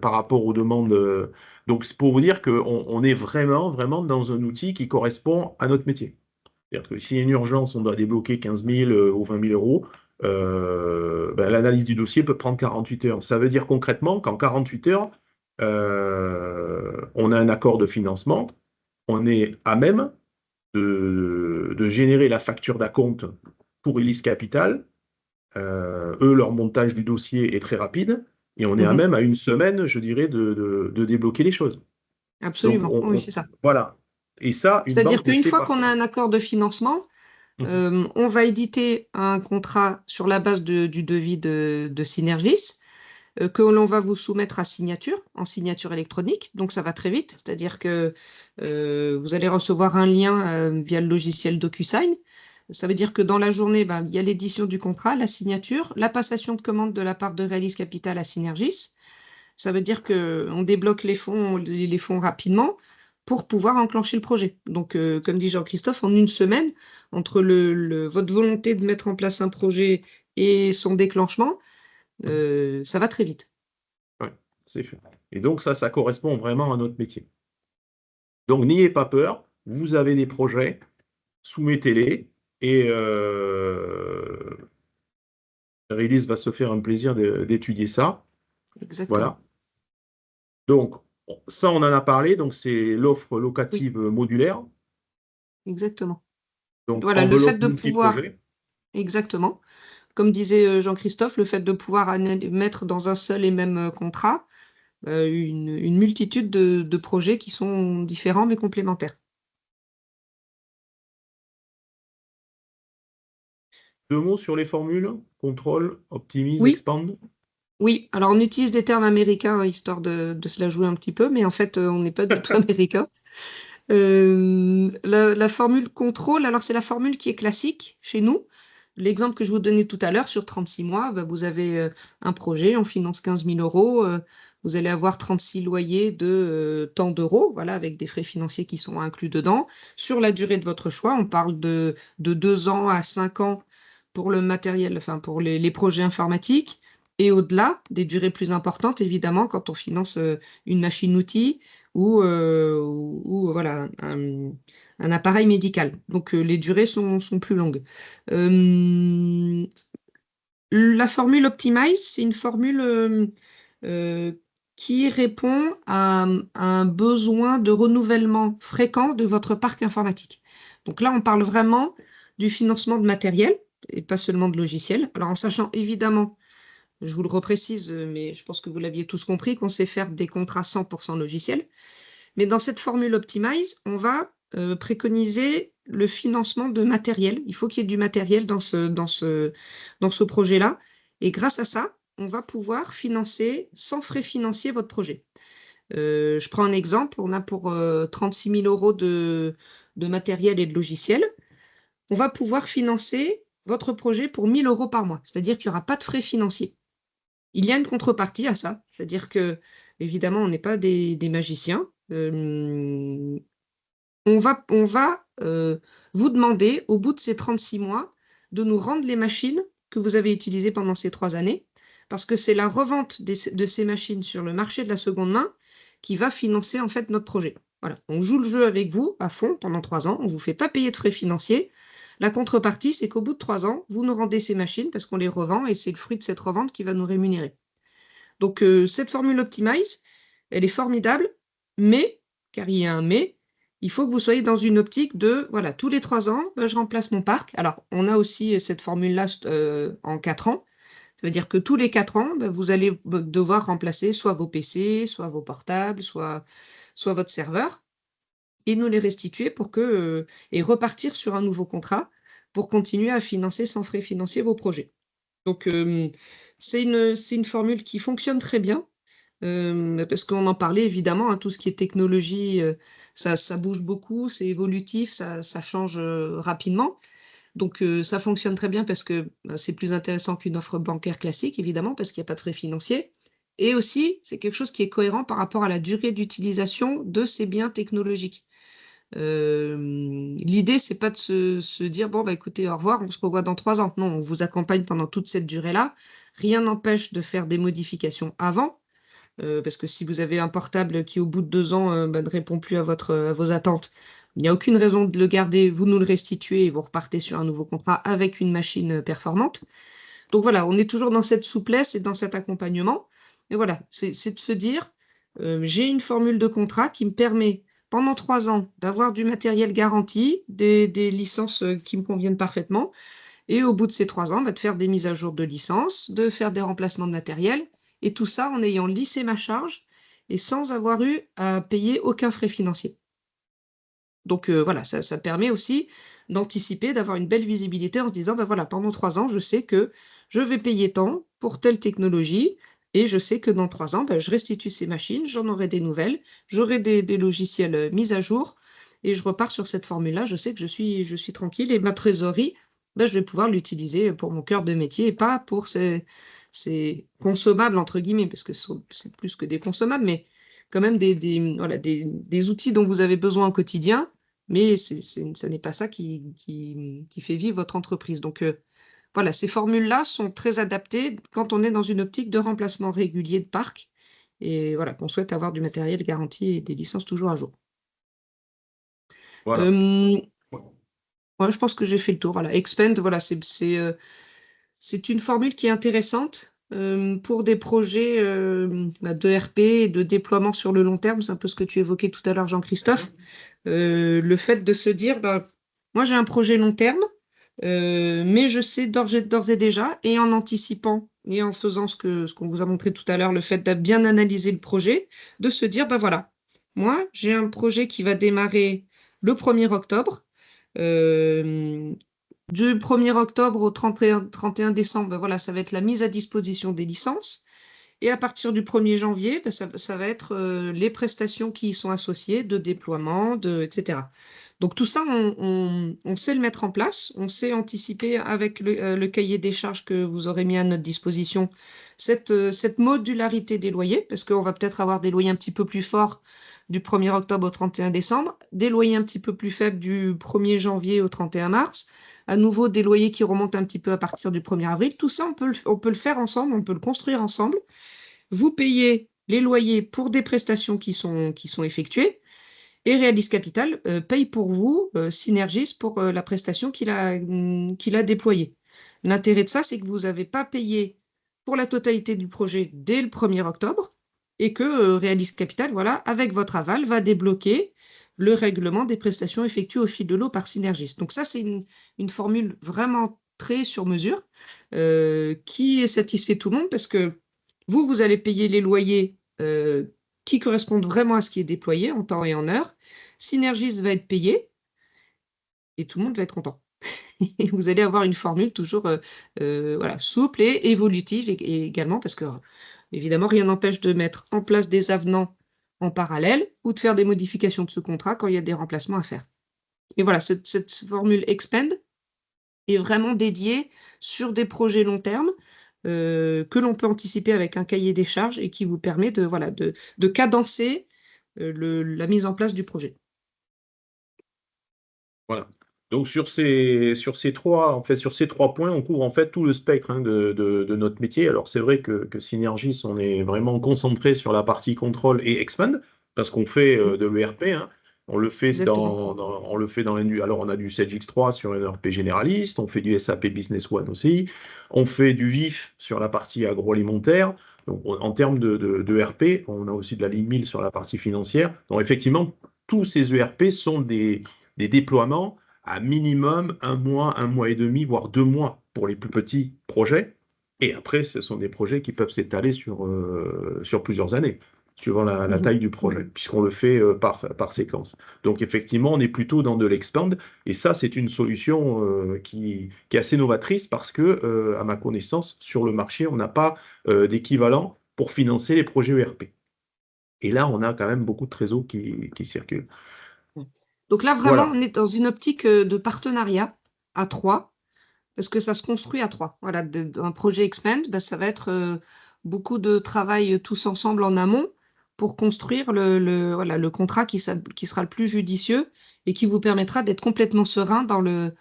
par rapport aux demandes. Donc, c'est pour vous dire qu'on est vraiment, vraiment dans un outil qui correspond à notre métier. C'est-à-dire que s'il y a une urgence, on doit débloquer 15 000 ou 20 000 euros, l'analyse du dossier peut prendre 48 heures. Ça veut dire concrètement qu'en 48 heures, on a un accord de financement, on est à même de générer la facture d'acompte pour Ulysse Capital. Eux, leur montage du dossier est très rapide et on est à Mhm. même à une semaine, je dirais, de débloquer les choses. Donc, Absolument, oui, c'est ça. voilà. Et ça, une C'est-à-dire banque ne qu'une sait fois pas qu'on a faire. un accord de financement, Mhm. on va éditer un contrat sur la base du devis de Synergis. Que l'on va vous soumettre à signature, en signature électronique. Donc, ça va très vite. C'est-à-dire que vous allez recevoir un lien via le logiciel DocuSign. Ça veut dire que dans la journée, il y a l'édition du contrat, la signature, la passation de commande de la part de Realis Capital à Synergis. Ça veut dire qu'on débloque les fonds rapidement. pour pouvoir enclencher le projet. Donc, comme dit Jean-Christophe, en une semaine, entre votre volonté de mettre en place un projet et son déclenchement, ça va très vite. Ouais, c'est fait. Et donc ça correspond vraiment à notre métier. Donc n'ayez pas peur, vous avez des projets, soumettez-les et Release va se faire un plaisir d'étudier ça. Exactement. Voilà. Donc ça, on en a parlé, donc c'est l'offre Oui, locative modulaire, exactement. donc Voilà, le fait enveloppe de pouvoir, multi-projet. exactement, comme disait Jean-Christophe, le fait de pouvoir mettre dans un seul et même contrat une multitude de projets qui sont différents mais complémentaires. Deux mots sur les formules, contrôle, optimise, Oui, expand. oui. Alors on utilise des termes américains histoire de se la jouer un petit peu, mais en fait on n'est pas du tout américain. La formule contrôle, alors c'est la formule qui est classique chez nous. L'exemple que je vous donnais tout à l'heure sur 36 mois, bah, vous avez un projet, on finance 15 000 euros, vous allez avoir 36 loyers de tant d'euros, voilà, avec des frais financiers qui sont inclus dedans. Sur la durée de votre choix, on parle de 2 ans à 5 ans pour le matériel, enfin pour les projets informatiques. Et au-delà, des durées plus importantes, évidemment, quand on finance une machine-outil ou voilà, un appareil médical. Donc les durées sont plus longues. La formule Optimize, c'est une formule qui répond à un besoin de renouvellement fréquent de votre parc informatique. Donc là, on parle vraiment du financement de matériel et pas seulement de logiciels. Alors en sachant évidemment, je vous le reprécise, mais je pense que vous l'aviez tous compris, qu'on sait faire des contrats 100% logiciels. Mais dans cette formule Optimize, on va préconiser le financement de matériel. Il faut qu'il y ait du matériel dans ce projet-là. Et grâce à ça, on va pouvoir financer sans frais financiers votre projet. Je prends un exemple. On a pour 36 000 euros de matériel et de logiciel. On va pouvoir financer votre projet pour 1 000 euros par mois. C'est-à-dire qu'il n'y aura pas de frais financiers. Il y a une contrepartie à ça. C'est-à-dire que, évidemment, on n'est pas des magiciens. On va vous demander, au bout de ces 36 mois, de nous rendre les machines que vous avez utilisées pendant ces 3 années, parce que c'est la revente de ces machines sur le marché de la seconde main qui va financer en fait notre projet. Voilà, on joue le jeu avec vous à fond pendant 3 ans, on ne vous fait pas payer de frais financiers. La contrepartie, c'est qu'au bout de 3 ans, vous nous rendez ces machines parce qu'on les revend et c'est le fruit de cette revente qui va nous rémunérer. Donc cette formule Optimize, elle est formidable, mais, car il y a un mais, il faut que vous soyez dans une optique de, voilà, tous les 3 ans, je remplace mon parc. Alors, on a aussi cette formule-là en 4 ans. Ça veut dire que tous les 4 ans, vous allez devoir remplacer soit vos PC, soit vos portables, soit votre serveur, et nous les restituer et repartir sur un nouveau contrat pour continuer à financer sans frais financiers vos projets. Donc, c'est une formule qui fonctionne très bien, parce qu'on en parlait évidemment, hein, tout ce qui est technologie, ça bouge beaucoup, c'est évolutif, ça change, rapidement. Donc, ça fonctionne très bien parce que, bah, c'est plus intéressant qu'une offre bancaire classique évidemment, parce qu'il y a pas de frais financiers et aussi, c'est quelque chose qui est cohérent par rapport à la durée d'utilisation de ces biens technologiques. L'idée, c'est pas de se dire: «Bon, bah, écoutez, au revoir, on se revoit dans 3 ans». Non, on vous accompagne pendant toute cette durée-là. Rien n'empêche de faire des modifications avant, parce que si vous avez un portable qui, au bout de 2 ans, bah, ne répond plus à vos attentes, il n'y a aucune raison de le garder. Vous nous le restituez et vous repartez sur un nouveau contrat avec une machine, performante. Donc voilà, on est toujours dans cette souplesse et dans cet accompagnement et voilà, c'est de se dire, «J'ai une formule de contrat qui me permet, pendant 3 ans, d'avoir du matériel garanti, des licences, qui me conviennent parfaitement et au bout de ces 3 ans, bah, de faire des mises à jour de licences, de faire des remplacements de matériel et tout ça en ayant lissé ma charge et sans avoir eu à payer aucun frais financier». Donc voilà, ça permet aussi d'anticiper, d'avoir une belle visibilité en se disant: «Bah, voilà, pendant 3 ans, je sais que je vais payer tant pour telle technologie et je sais que dans 3 ans, bah, je restitue ces machines, j'en aurai des nouvelles, j'aurai des logiciels, mis à jour et je repars sur cette formule-là. Je sais que je suis tranquille et ma trésorerie, bah, je vais pouvoir l'utiliser pour mon cœur de métier et pas pour ces «consommables» entre guillemets» parce que c'est plus que des consommables, mais quand même voilà, des outils dont vous avez besoin au quotidien, mais ça n'est pas ça qui fait vivre votre entreprise. Donc, voilà, ces formules-là sont très adaptées quand on est dans une optique de remplacement régulier de parc et voilà, qu'on souhaite avoir du matériel garanti et des licences toujours à jour. Voilà. Hem, Ouais. ouais, je pense que j'ai fait le tour. Voilà, expand, voilà, c'est une formule qui est intéressante, pour des projets, bah, de RP et de déploiement sur le long terme. C'est un peu ce que tu évoquais tout à l'heure, Jean-Christophe. Le fait de se dire: «Bah, moi, j'ai un projet long terme, mais je sais d'ores et déjà et en anticipant et en faisant ce qu'on vous a montré tout à l'heure, le fait de bien analyser le projet, de se dire: «Bah, voilà, moi, j'ai un projet qui va démarrer le 1er octobre, hem, du 1er octobre au 31 décembre, bah, voilà, ça va être la mise à disposition des licences et à partir du 1er janvier, bah, ça va être, les prestations qui y sont associées de déploiement, et cetera. Donc tout ça, on sait le mettre en place, on sait anticiper avec le cahier des charges que vous aurez mis à notre disposition, cette modularité des loyers, parce qu'on va peut-être avoir des loyers un petit peu plus forts du 1er octobre au 31 décembre, des loyers un petit peu plus faibles du 1er janvier au 31 mars, à nouveau des loyers qui remontent un petit peu à partir du 1er avril. Tout ça, on peut le faire ensemble, on peut le construire ensemble. Vous payez les loyers pour des prestations qui sont effectuées et Realis Capital, paye pour vous, Synergis pour, la prestation qu'il a déployée. L'intérêt de ça, c'est que vous n'avez pas payé pour la totalité du projet dès le 1er octobre et que, Realis Capital, voilà, avec votre aval, va débloquer le règlement des prestations effectuées au fil de l'eau par Synergis. Donc ça, c'est une formule vraiment très sur mesure, qui satisfait tout le monde parce que vous allez payer les loyers, qui correspondent vraiment à ce qui est déployé en temps et en heure. Synergis va être payé et tout le monde va être content. Et vous allez avoir une formule toujours, voilà, souple et évolutive et également parce que, évidemment, rien n'empêche de mettre en place des avenants en parallèle ou de faire des modifications de ce contrat quand il y a des remplacements à faire. Et voilà, cette formule Expand est vraiment dédiée sur des projets long terme, que l'on peut anticiper avec un cahier des charges et qui vous permet de, voilà, de cadencer, la mise en place du projet. Voilà. Donc sur ces 3 en fait, sur ces 3 points, on couvre en fait tout le spectre, hein, de notre métier. Alors c'est vrai que Synergis, on est vraiment concentré sur la partie contrôle et expand, parce qu'on fait, Mmh, de l'ERP, hein. On le fait exactement. on le fait dans l'indu alors on a du Sage X3 sur un ERP généraliste, on fait du SAP Business One aussi, on fait du VIF sur la partie agroalimentaire. Donc en termes de ERP, on a aussi de la ligne 1000 sur la partie financière. Donc effectivement, tous ces ERP sont des déploiements à minimum un mois et demi, voire 2 mois pour les plus petits projets. Et après, ce sont des projets qui peuvent s'étaler sur plusieurs années, suivant la Mmh. taille du projet, puisqu'on le fait par séquence. Donc effectivement, on est plutôt dans de l'expand. Et ça, c'est une solution qui est assez novatrice parce que, à ma connaissance, sur le marché, on n'a pas d'équivalent pour financer les projets ERP. Et là, on a quand même beaucoup de trésors qui circulent. Ouais. Donc là, vraiment, Voilà. on est dans une optique, de partenariat à 3, parce que ça se construit à 3. Voilà, d'un projet Expand, bah, ça va être, beaucoup de travail, tous ensemble en amont pour construire voilà, le contrat qui sera le plus judicieux et qui vous permettra d'être complètement serein dans le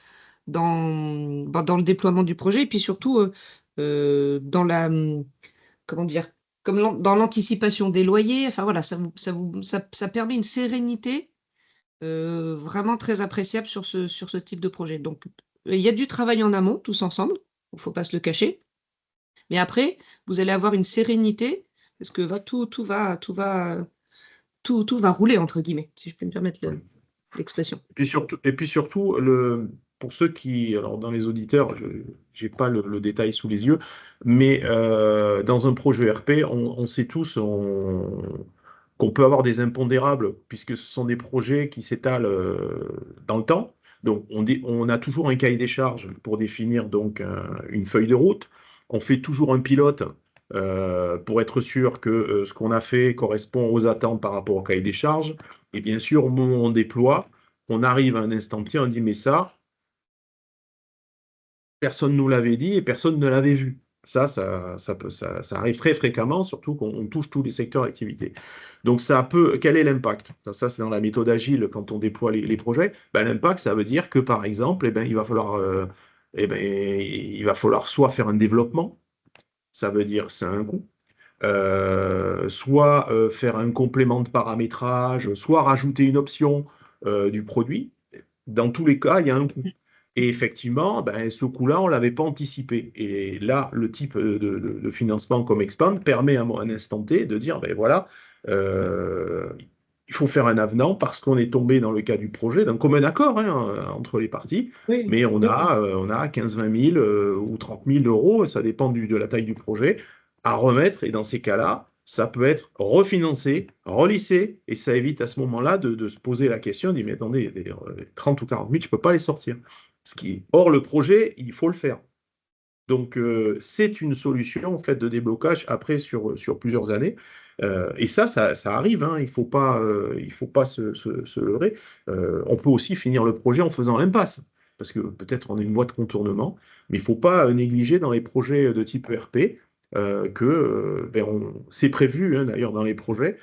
déploiement du projet et puis surtout, dans comment dire? Comme dans l'anticipation des loyers, enfin voilà, ça permet une sérénité, vraiment très appréciable sur ce type de projet. Donc, il y a du travail en amont, tous ensemble, il faut pas se le cacher. Mais après, vous allez avoir une sérénité parce que tout va «rouler» entre guillemets, si je peux me permettre l'expression. Et puis surtout, pour ceux qui, alors dans les auditeurs, je n'ai pas le détail sous les yeux, mais dans un projet ERP, on sait tous qu'on peut avoir des impondérables, puisque ce sont des projets qui s'étalent dans le temps. Donc on a toujours un cahier des charges pour définir donc une feuille de route. On fait toujours un pilote pour être sûr que ce qu'on a fait correspond aux attentes par rapport au cahier des charges. Et bien sûr, au moment où on déploie, on arrive à un instant T, on dit mais ça, personne ne nous l'avait dit et personne ne l'avait vu. Ça arrive très fréquemment, surtout qu'on touche tous les secteurs d'activité. Donc, quel est l'impact? Ça, c'est dans la méthode agile quand on déploie les projets. Ben, l'impact, ça veut dire que, par exemple, il va falloir soit faire un développement, ça veut dire c'est un coût, soit faire un complément de paramétrage, soit rajouter une option du produit. Dans tous les cas, il y a un coût. Et effectivement, ben, ce coût-là, on ne l'avait pas anticipé. Et là, le type de financement comme Expand permet à un instant T de dire, ben voilà, il faut faire un avenant parce qu'on est tombé dans le cas du projet, d'un commun accord hein, entre les parties, Oui, mais oui, oui. on a 15-20 000 ou 30 000 euros, ça dépend de la taille du projet, à remettre. Et dans ces cas-là, ça peut être refinancé, relissé, et ça évite à ce moment-là de se poser la question, de dire, mais attendez, les 30 ou 40 000, je ne peux pas les sortir. Or, le projet, il faut le faire. Donc, c'est une solution en fait, de déblocage après sur plusieurs années. Et ça arrive, hein, il faut pas se leurrer. On peut aussi finir le projet en faisant l'impasse, parce que peut-être on a une voie de contournement, mais il ne faut pas négliger dans les projets de type ERP c'est prévu hein, d'ailleurs dans les projets.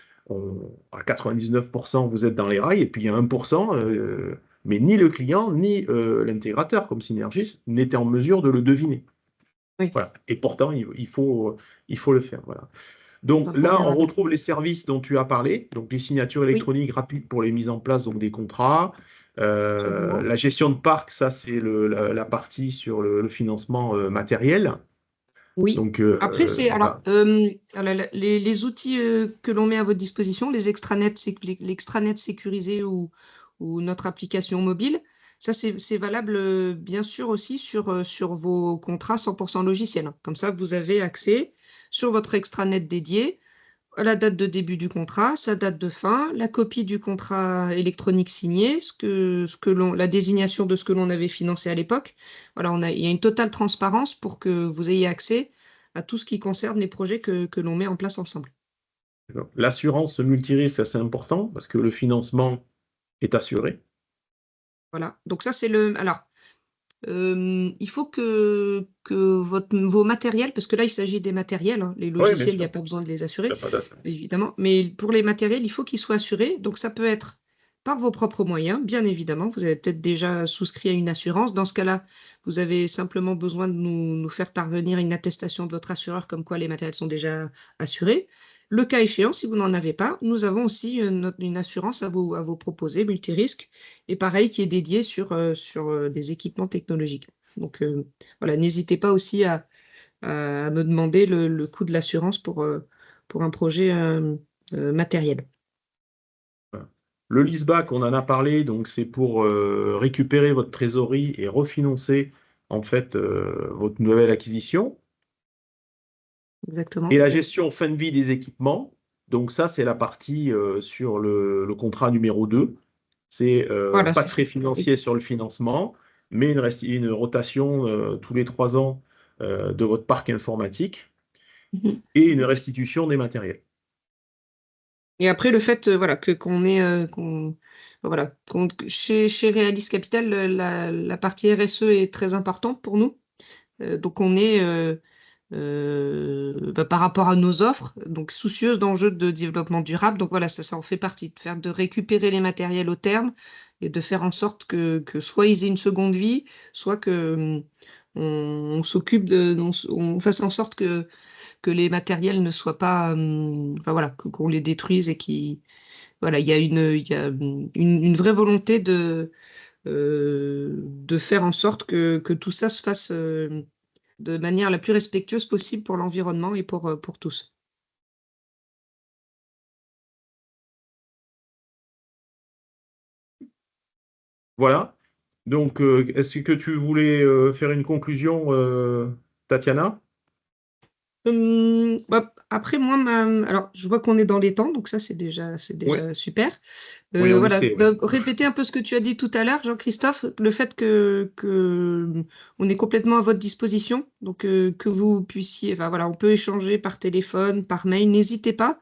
À 99%, vous êtes dans les rails, et puis il y a 1%, mais ni le client ni l'intégrateur comme Synergis n'était en mesure de le deviner. Oui, Voilà. Et pourtant, il faut le faire. Voilà. Donc c'est là, on impondérable. retrouve les services dont tu as parlé, donc les signatures Oui, électroniques rapides pour les mises en place donc des contrats. absolument. La gestion de parc, ça c'est la partie sur le financement matériel. Oui. Donc Après, voilà. les outils que l'on met à votre disposition, les extranets, l'extranet sécurisé ou notre application mobile, ça c'est valable bien sûr aussi sur vos contrats 100% logiciels, hein. Comme ça, vous avez accès sur votre extranet dédié à la date de début du contrat, sa date de fin, la copie du contrat électronique signé, la désignation de ce que l'on avait financé à l'époque. Voilà, il y a une totale transparence pour que vous ayez accès à tout ce qui concerne les projets que l'on met en place ensemble. L'assurance multirisque, c'est important parce que le financement est assuré. Voilà. Donc ça, il faut que vos matériels, parce que là, il s'agit des matériels, hein, les Oui, bien logiciels, il n'y a sûr. pas besoin de les Il assurer, n'y a pas d'assurance. évidemment, mais pour les matériels, il faut qu'ils soient assurés. Donc ça peut être par vos propres moyens, bien évidemment. Vous avez peut-être déjà souscrit à une assurance. Dans ce cas-là, vous avez simplement besoin de nous faire parvenir une attestation de votre assureur comme quoi les matériels sont déjà assurés. Le cas échéant, si vous n'en avez pas, nous avons aussi une assurance à vous proposer, multirisque, et pareil, qui est dédiée sur des équipements technologiques. Donc voilà, n'hésitez pas aussi à me demander le coût de l'assurance pour un projet matériel. Voilà. Le leaseback, on en a parlé, donc c'est pour récupérer votre trésorerie et refinancer en fait votre nouvelle acquisition. Et Exactement. la gestion fin de vie des équipements, donc ça c'est la partie sur le contrat numéro 2. C'est Voilà, pas de c'est frais ça. Oui. financiers sur le financement, mais une rotation tous les 3 ans de votre parc informatique Mmh. et une restitution des matériels. Et après le fait, voilà, qu'on ait, voilà, que chez Realis Capital, la partie RSE est très importante pour nous. Donc on est, par rapport à nos offres, donc soucieuse d'enjeux de développement durable. Donc voilà, ça en fait partie, de récupérer les matériels au terme et de faire en sorte que soit ils aient une seconde vie, soit que, on s'occupe on fasse en sorte que les matériels ne soient pas, enfin voilà, qu'on les détruise et voilà, il y a, une vraie volonté de faire en sorte que tout ça se fasse, de manière la plus respectueuse possible pour l'environnement et pour tous. Voilà. Donc, est-ce que tu voulais faire une conclusion, Tatiana? Après moi, alors je vois qu'on est dans les temps, donc ça c'est Oui, déjà super. oui, on Voilà, essaie, oui. répétez un peu ce que tu as dit tout à l'heure, Jean-Christophe, le fait que on est complètement à votre disposition, donc que vous puissiez, enfin voilà, on peut échanger par téléphone, par mail, n'hésitez pas.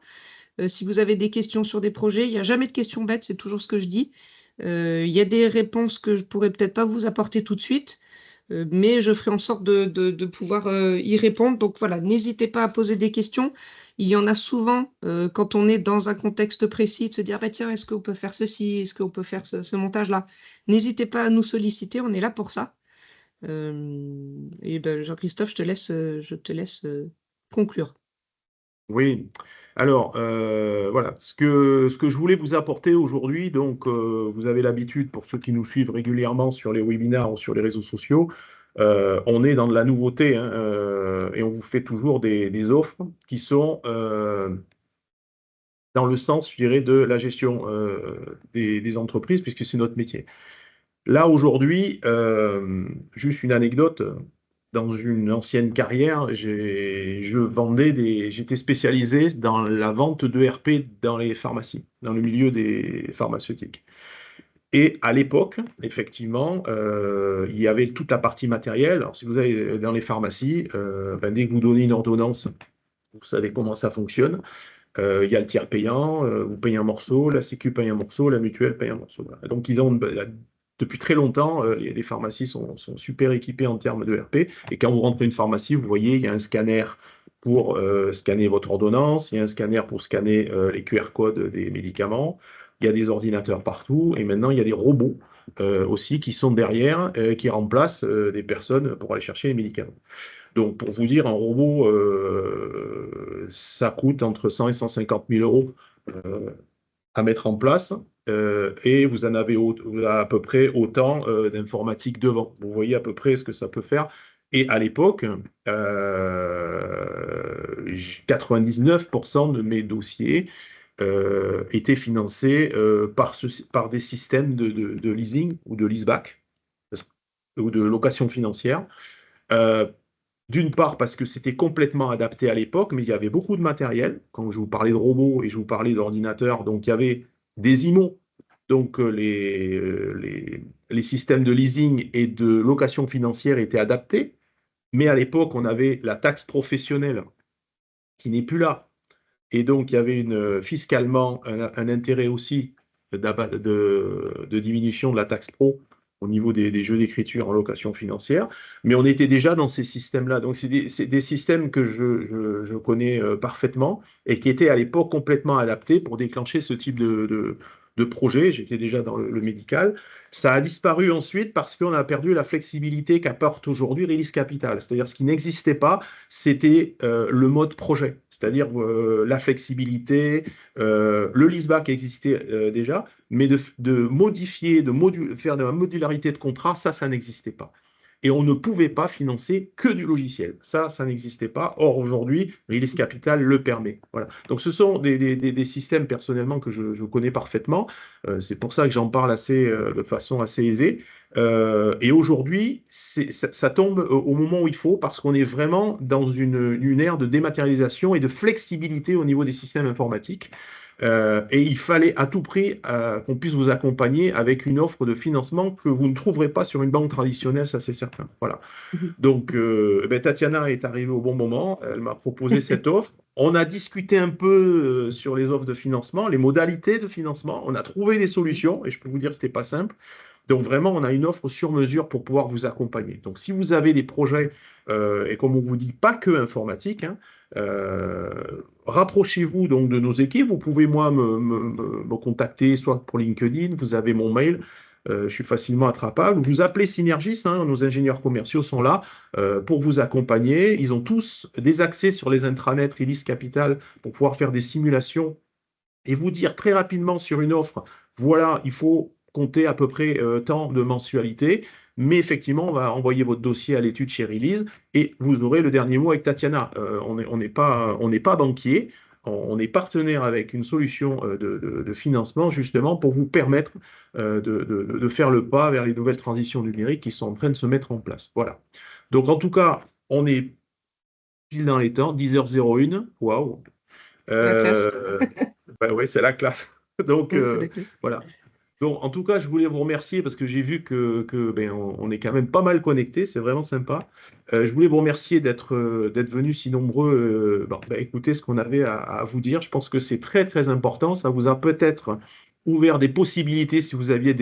Si vous avez des questions sur des projets, il y a jamais de questions bêtes, c'est toujours ce que je dis. Il y a des réponses que je pourrais peut-être pas vous apporter tout de suite, mais je ferai en sorte de pouvoir y répondre. Donc voilà, n'hésitez pas à poser des questions. Il y en a souvent quand on est dans un contexte précis, de se dire, bah, tiens, est-ce qu'on peut faire ceci, est-ce qu'on peut faire ce montage-là? N'hésitez pas à nous solliciter, on est là pour ça. Et ben, Jean-Christophe, je te laisse conclure. Oui, alors voilà, ce que je voulais vous apporter aujourd'hui, donc vous avez l'habitude, pour ceux qui nous suivent régulièrement sur les webinaires ou sur les réseaux sociaux, on est dans de la nouveauté, hein, et on vous fait toujours des offres qui sont dans le sens, je dirais, de la gestion des entreprises, puisque c'est notre métier. Là, aujourd'hui, juste une anecdote, dans une ancienne carrière, j'étais spécialisé dans la vente de RP dans les pharmacies, dans le milieu des pharmaceutiques. Et à l'époque, effectivement, il y avait toute la partie matérielle. Alors, si vous allez dans les pharmacies, ben, dès que vous donnez une ordonnance, vous savez comment ça fonctionne. Il y a le tiers payant, vous payez un morceau, la Sécu paye un morceau, la mutuelle paye un morceau. Voilà. Donc, depuis très longtemps, les pharmacies sont super équipées en termes de RP. Et quand vous rentrez une pharmacie, vous voyez, il y a un scanner pour scanner votre ordonnance, il y a un scanner pour scanner les QR codes des médicaments, il y a des ordinateurs partout, et maintenant, il y a des robots aussi qui sont derrière, qui remplacent des personnes pour aller chercher les médicaments. Donc, pour vous dire, un robot, ça coûte entre 100 et 150 000 euros à mettre en place, et vous en avez à peu près autant d'informatique devant. Vous voyez à peu près ce que ça peut faire. Et à l'époque, 99% de mes dossiers étaient financés par des systèmes de leasing ou de leaseback ou de location financière. Euh, D'une part, parce que c'était complètement adapté à l'époque, mais il y avait beaucoup de matériel. Quand je vous parlais de robots et je vous parlais d'ordinateurs, donc il y avait des IMO, donc les systèmes de leasing et de location financière étaient adaptés. Mais à l'époque, on avait la taxe professionnelle qui n'est plus là. Et donc, il y avait fiscalement un intérêt aussi de diminution de la taxe pro au niveau des jeux d'écriture en location financière. Mais on était déjà dans ces systèmes-là. Donc, c'est des systèmes que je connais parfaitement et qui étaient à l'époque complètement adaptés pour déclencher ce type de projet. J'étais déjà dans le médical. Ça a disparu ensuite parce qu'on a perdu la flexibilité qu'apporte aujourd'hui Release Capital. C'est-à-dire ce qui n'existait pas, c'était le mode projet, c'est-à-dire la flexibilité. Le leaseback existait déjà, mais de modifier, faire de la modularité de contrat, ça n'existait pas. Et on ne pouvait pas financer que du logiciel. Ça n'existait pas. Or, aujourd'hui, Release Capital le permet. Voilà. Donc, ce sont des systèmes, personnellement, que je connais parfaitement. C'est pour ça que j'en parle de façon assez aisée. Et aujourd'hui, ça tombe au moment où il faut parce qu'on est vraiment dans une ère de dématérialisation et de flexibilité au niveau des systèmes informatiques. Et il fallait à tout prix qu'on puisse vous accompagner avec une offre de financement que vous ne trouverez pas sur une banque traditionnelle, ça c'est certain. Voilà. Donc, ben, Tatiana est arrivée au bon moment. Elle m'a proposé cette offre. On a discuté un peu sur les offres de financement, les modalités de financement. On a trouvé des solutions et je peux vous dire que ce n'était pas simple. Donc vraiment, on a une offre sur mesure pour pouvoir vous accompagner. Donc si vous avez des projets, et comme on vous dit, pas que informatique, hein, euh, rapprochez-vous donc de nos équipes. Vous pouvez moi me contacter soit pour LinkedIn, vous avez mon mail, je suis facilement attrapable. Vous appelez Synergis, hein, nos ingénieurs commerciaux sont là pour vous accompagner. Ils ont tous des accès sur les intranets Release Capital pour pouvoir faire des simulations et vous dire très rapidement sur une offre, voilà, il faut compter à peu près tant de mensualité, mais effectivement, on va envoyer votre dossier à l'étude chez Release et vous aurez le dernier mot avec Tatiana. On n'est pas banquier, on est partenaire avec une solution de financement justement pour vous permettre de faire le pas vers les nouvelles transitions numériques qui sont en train de se mettre en place. Voilà. Donc en tout cas, on est pile dans les temps, 10h01, waouh. La classe. Ben oui, c'est la classe. Donc, Ouais, c'est la classe. voilà. Donc, en tout cas, je voulais vous remercier parce que j'ai vu ben, on est quand même pas mal connectés. C'est vraiment sympa. Je voulais vous remercier d'être venus si nombreux bon, ben, écouter ce qu'on avait à vous dire. Je pense que c'est très, très important. Ça vous a peut-être ouvert des possibilités si vous aviez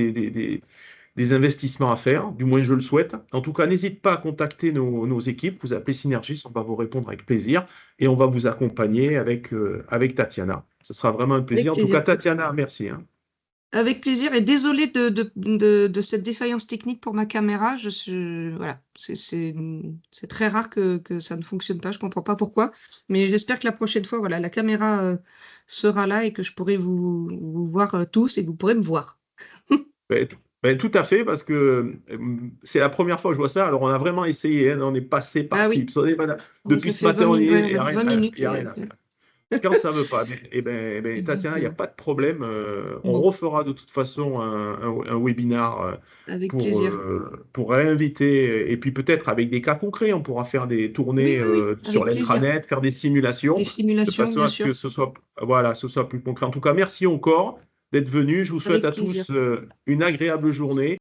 des investissements à faire, du moins je le souhaite. En tout cas, n'hésite pas à contacter nos équipes, vous appelez Synergis, on va vous répondre avec plaisir et on va vous accompagner avec Tatiana. Ce sera vraiment un plaisir. Avec En tout cas, plaisir. Tatiana, merci, hein. Avec plaisir et désolée de cette défaillance technique pour ma caméra. Voilà, c'est très rare que ça ne fonctionne pas. Je comprends pas pourquoi, mais j'espère que la prochaine fois, voilà, la caméra sera là et que je pourrai vous voir tous et que vous pourrez me voir. Tout à fait, parce que c'est la première fois que je vois ça. Alors, on a vraiment essayé, hein, on est passé Ah par oui, Teams. oui, depuis ça ce fait matin, on y est, il n'y a 20 rien, minutes y a et rien à faire. Quand ça ne veut pas, Tatiana, il n'y a exactement. pas de problème. On Bon, refera de toute façon un webinar avec plaisir. pour réinviter, et puis peut-être avec des cas concrets, on pourra faire des Oui, tournées oui, oui, sur avec plaisir. l'intranet, faire des simulations, Des de simulations, façon bien à ce sûr, que ce soit, voilà, ce soit plus concret. En tout cas, merci encore d'être venu. Je vous souhaite avec à plaisir. tous une agréable journée.